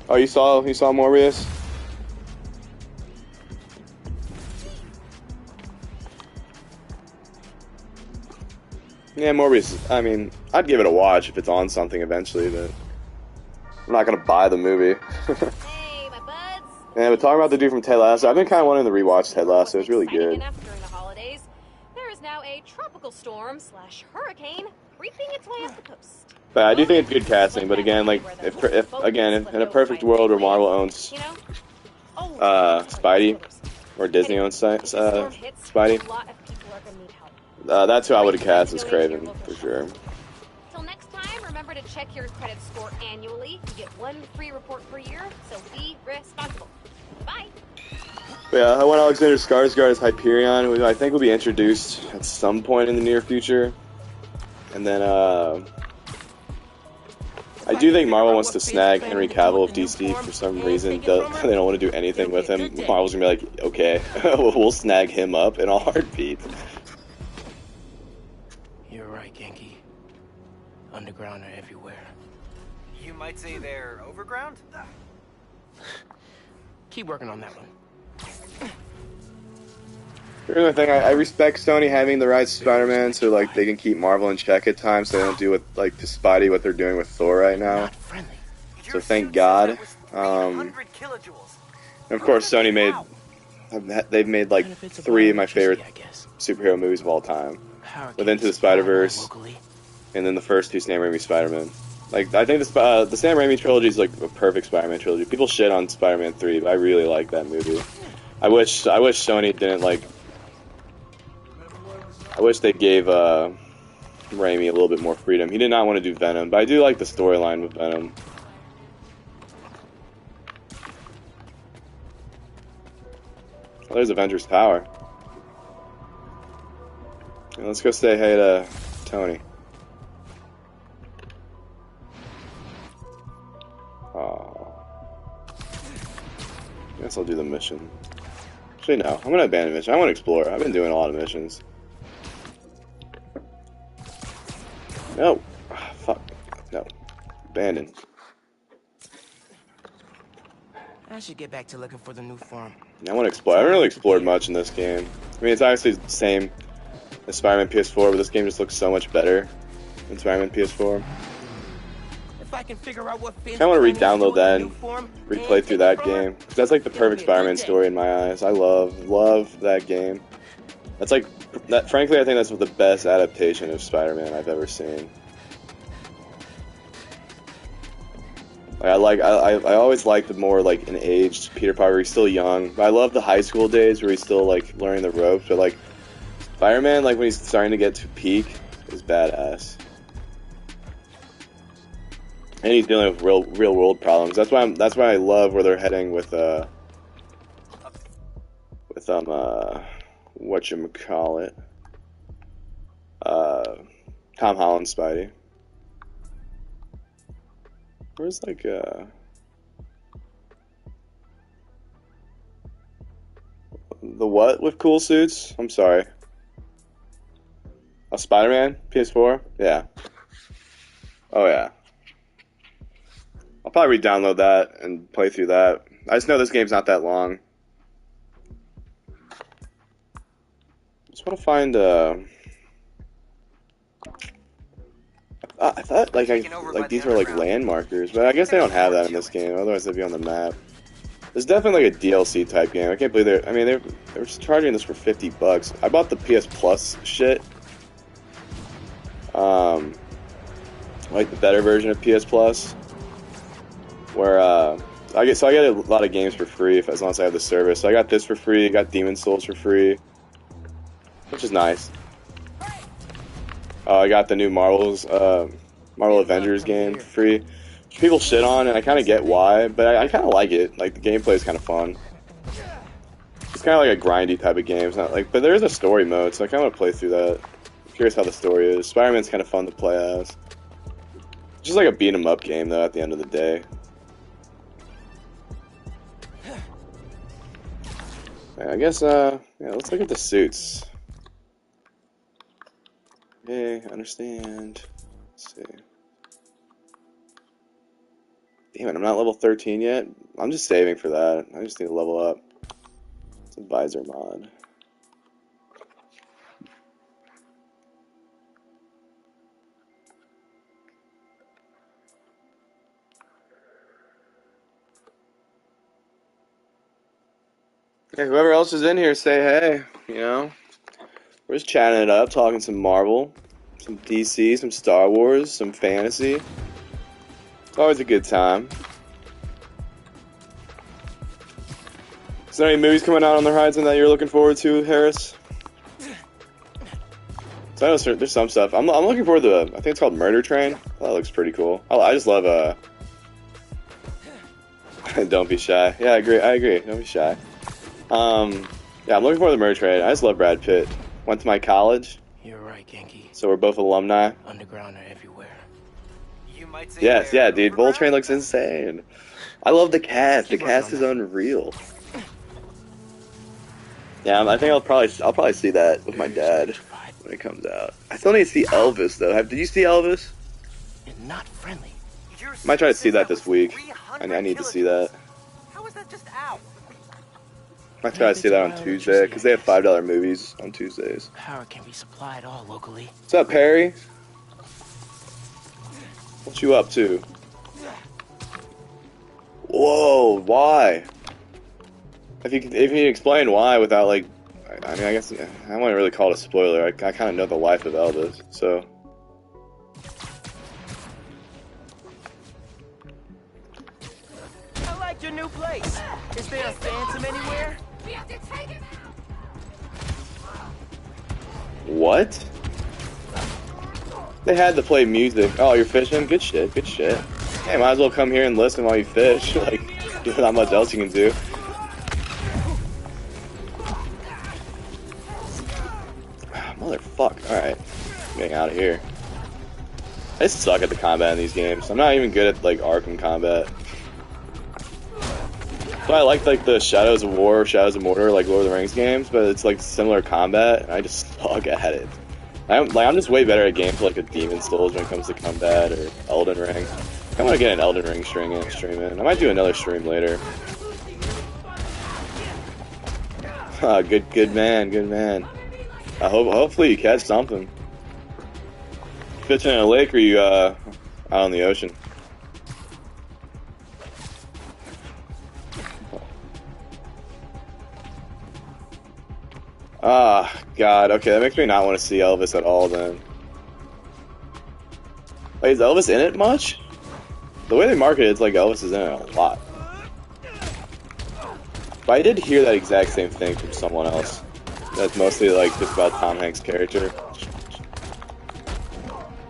Oh, you saw Morbius? Yeah, Morbius, I mean, I'd give it a watch if it's on something eventually, but I'm not gonna buy the movie. Hey, my buds. Yeah, but talking about the dude from Ted Lasso, I've been kind of wanting to rewatch Ted Lasso. It's really good. Enough during the holidays. There is now a tropical storm / hurricane creeping its way up the coast. But I do think it's good casting, but again, like, if in a perfect world where Marvel owns Spidey, or Disney owns Spidey, that's who I would have cast as Craven, for sure. Till next time, remember to check your credit score annually. You get 1 free report per year, so be responsible. Bye! But yeah, when Alexander Skarsgård as Hyperion, who I think will be introduced at some point in the near future. And then, I do think Marvel wants to snag Henry Cavill of DC for some reason. They don't want to do anything with him. Marvel's gonna be like, okay, we'll snag him up in a heartbeat. You're right, Genki. Underground are everywhere. You might say they're overground? Keep working on that one. Here's the thing, I respect Sony having the right Spider-Man so like they can keep Marvel in check at times so they don't do with like to Spidey what they're doing with Thor right now. So thank God. And of course Sony they've made like 3 of my favorite superhero movies of all time. With Into the Spider-Verse, and then the first 2 Sam Raimi Spider-Man. Like, I think the Sam Raimi trilogy is like a perfect Spider-Man trilogy. People shit on Spider-Man 3, but I really like that movie. I wish Sony didn't like. I wish they gave Raimi a little bit more freedom. He did not want to do Venom, but I do like the storyline with Venom. Oh, there's Avengers Tower. Let's go say hey to Tony. Oh. Guess I'll do the mission. Actually, no. I'm gonna abandon mission. I want to explore. I've been doing a lot of missions. No. Oh, fuck. No. Abandon. I should get back to looking for the new farm. Yeah, I want to explore. I haven't really explored much in this game. I mean, it's obviously the same as Spider-Man PS4, but this game just looks so much better than Spider-Man PS4. If I can figure out what I want to re-download that and replay through that game. 'Cause that's like the perfect Spider-Man story in my eyes. I love that game. That's like, frankly, I think that's the best adaptation of Spider-Man I've ever seen. Like, I always liked the more like an aged Peter Parker. He's still young. But I love the high school days where he's still like learning the ropes. But like Spider-Man, like when he's starting to get to peak, is badass. And he's dealing with real world problems. That's why I love where they're heading with whatchamacallit, Tom Holland Spidey. Where's like the what with cool suits? I'm sorry. A Spider-Man PS4? Yeah. Oh yeah. I'll probably re-download that and play through that. I just know this game's not that long. Just want to find I thought like these were like land markers, but I guess they don't have that in this game. Otherwise, they'd be on the map. It's definitely like a DLC type game. I can't believe they're. I mean, they're just charging this for $50. I bought the PS Plus shit. Like the better version of PS Plus, where I get a lot of games for free as long as I have the service. So I got this for free. I got Demon's Souls for free, which is nice. I got the new Marvel Avengers game for free, which people shit on, and I kind of get why, but I kind of like it. Like, the gameplay is kind of fun. It's kind of like a grindy type of game. It's not like, but there is a story mode, so I kind of want to play through that. I'm curious how the story is. Spider-Man's kind of fun to play as. It's just like a beat 'em up game, though, at the end of the day. I guess, yeah, let's look at the suits. Okay, I understand. Let's see. Damn it, I'm not level 13 yet. I'm just saving for that. I just need to level up. It's a visor mod. Yeah, whoever else is in here, say hey, you know? We're just chatting it up, talking some Marvel, some DC, some Star Wars, some fantasy. It's always a good time. Is there any movies coming out on the horizon that you're looking forward to, Harris? So I know there's some stuff. I'm looking forward to, I think it's called Murder Train. That looks pretty cool. I just love, don't be shy. Yeah, I agree. Don't be shy. Yeah, I'm looking forward to Murder Train. I just love Brad Pitt. Went to my college. You're right, Genki. So we're both alumni. Underground are everywhere. You might say yes, yeah, dude. Voltrain looks insane. I love the cast. The cast is unreal. Yeah, I think I'll probably see that with my dad when it comes out. I still need to see Elvis though. Did you see Elvis? And not friendly. Might try to see that this week. I need to see that. How is that just out? Might try to see that on Tuesday because they have $5 movies on Tuesdays. Power can be supplied all locally. What's up, Perry? What you up to? Whoa, why? If you can explain why without like, I mean, I guess I wouldn't really call it a spoiler. I kind of know the life of Elvis, so. I like your new place. Is there a phantom anywhere? We have to take him out. What? They had to play music. Oh, you're fishing? Good shit, good shit. Hey, might as well come here and listen while you fish. Like, there's not much else you can do. Motherfuck. Alright. Getting out of here. I suck at the combat in these games. I'm not even good at, like, Arkham combat. So I like the Shadows of War, Shadows of Mordor, like Lord of the Rings games, but it's like similar combat, and I just suck at it. I'm just way better at games like a Demon's Souls when it comes to combat or Elden Ring. I want to get an Elden Ring stream in. I might do another stream later. Good man, good man. Hopefully you catch something. Fishing in a lake or you out on the ocean? Ah, God. Okay, that makes me not want to see Elvis at all, then. Wait, is Elvis in it much? The way they market it, it's like Elvis is in it a lot. But I did hear that exact same thing from someone else. That's mostly, like, just about Tom Hanks' character.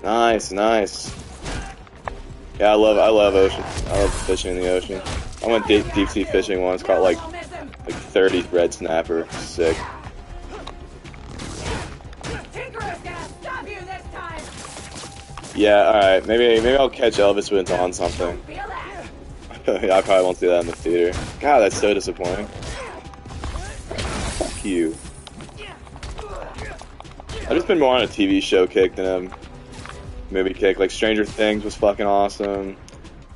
Nice, nice. Yeah, I love ocean. I love fishing in the ocean. I went deep sea fishing once, caught like 30 red snapper. Sick. Yeah, alright. Maybe I'll catch Elvis when it's on something. Yeah, I probably won't see that in the theater. God, that's so disappointing. Fuck you. I've just been more on a TV show kick than a movie kick. Like, Stranger Things was fucking awesome.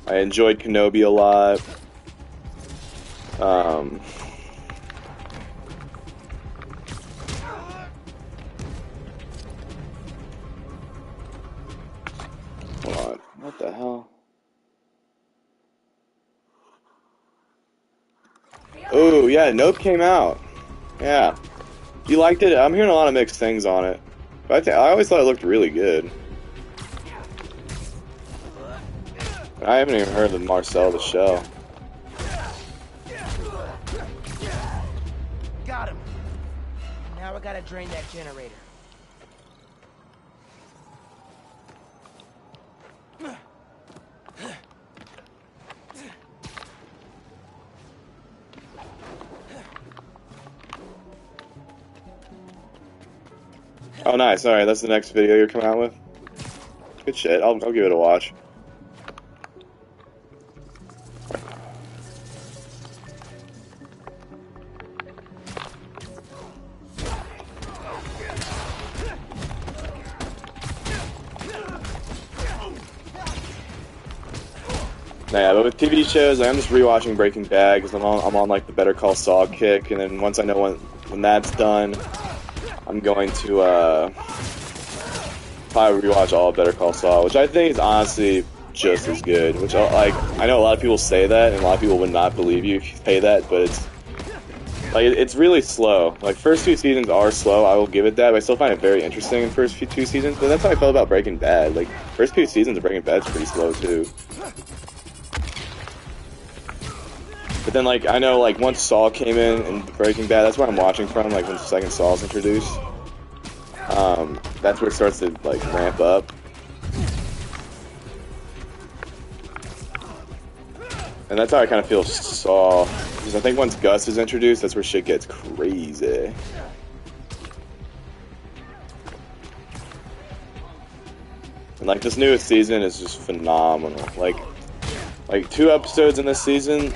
I enjoyed Kenobi a lot. Hold on. What the hell? Oh, yeah, Nope came out. Yeah. You liked it? I'm hearing a lot of mixed things on it. But I always thought it looked really good. I haven't even heard of Marcel the Shell. Got him. Now I gotta drain that generator. Oh, nice. Alright, that's the next video you're coming out with? Good shit. I'll give it a watch. Nah, yeah, but with TV shows, like, I'm just rewatching Breaking Bad because I'm on like the Better Call Saul kick, and then once I know when that's done, I'm going to probably rewatch all of Better Call Saul, which I think is honestly just as good. Which, like, I know a lot of people say that, and a lot of people would not believe you if you say that, but it's really slow. Like, first 2 seasons are slow, I will give it that, but I still find it very interesting in the first 2 seasons. But that's how I felt about Breaking Bad. Like, first 2 seasons of Breaking Bad is pretty slow too. But then, like, I know, like, once Saul came in Breaking Bad, that's where I'm watching from, like, when the second Saul's introduced. That's where it starts to, like, ramp up. And that's how I kind of feel Saul. Because I think once Gus is introduced, that's where shit gets crazy. And, like, this newest season is just phenomenal. Like 2 episodes in this season,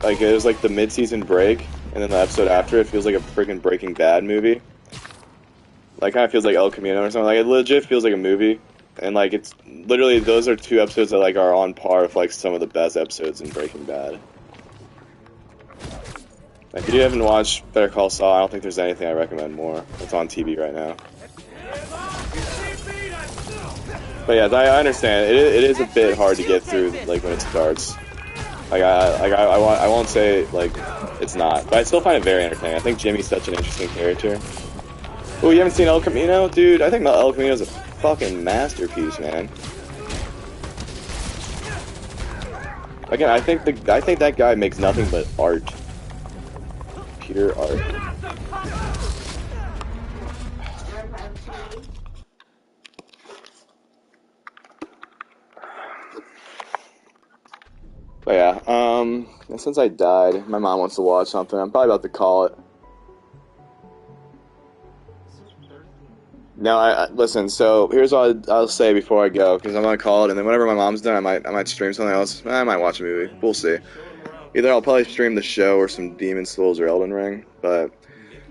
like, it was like the mid-season break, and then the episode after it feels like a freaking Breaking Bad movie. Like, kind of feels like El Camino or something. Like, it legit feels like a movie. And, like, it's literally, those are 2 episodes that, like, are on par with, like, some of the best episodes in Breaking Bad. Like, if you haven't watched Better Call Saul, I don't think there's anything I recommend more. It's on TV right now. But yeah, I understand. It is a bit hard to get through, like, when it starts. Like, I won't say, like, it's not. But I still find it very entertaining. I think Jimmy's such an interesting character. Oh, you haven't seen El Camino? Dude, I think El Camino is a fucking masterpiece, man. Again, I think that guy makes nothing but art. Pure art. But yeah, since I died, my mom wants to watch something. I'm probably about to call it. No, listen, so here's what I'll say before I go, because I'm gonna call it, and then whenever my mom's done, I might stream something else. I might watch a movie. We'll see. Either I'll probably stream the show or some Demon Souls or Elden Ring. But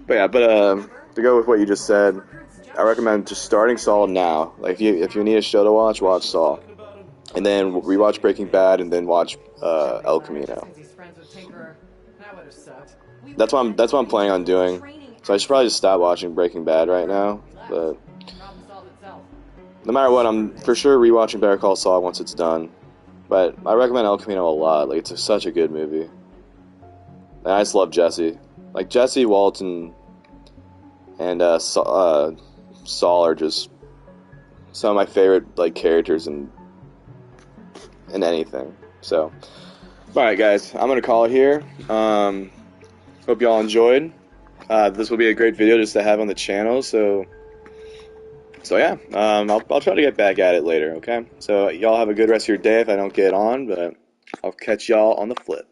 to go with what you just said, I recommend just starting Saul now. Like, if you need a show to watch Saul, and then rewatch Breaking Bad, and then watch El Camino. That's what I'm planning on doing. So I should probably just stop watching Breaking Bad right now. But no matter what, I'm for sure rewatching Better Call Saul once it's done. But I recommend El Camino a lot. Like, it's such a good movie. And I just love Jesse. Like, Jesse, Walton, and Saul are just some of my favorite, like, characters in anything. So, alright guys, I'm gonna call it here. Hope y'all enjoyed. This will be a great video just to have on the channel, so yeah, I'll try to get back at it later, okay? So y'all have a good rest of your day if I don't get on, but I'll catch y'all on the flip.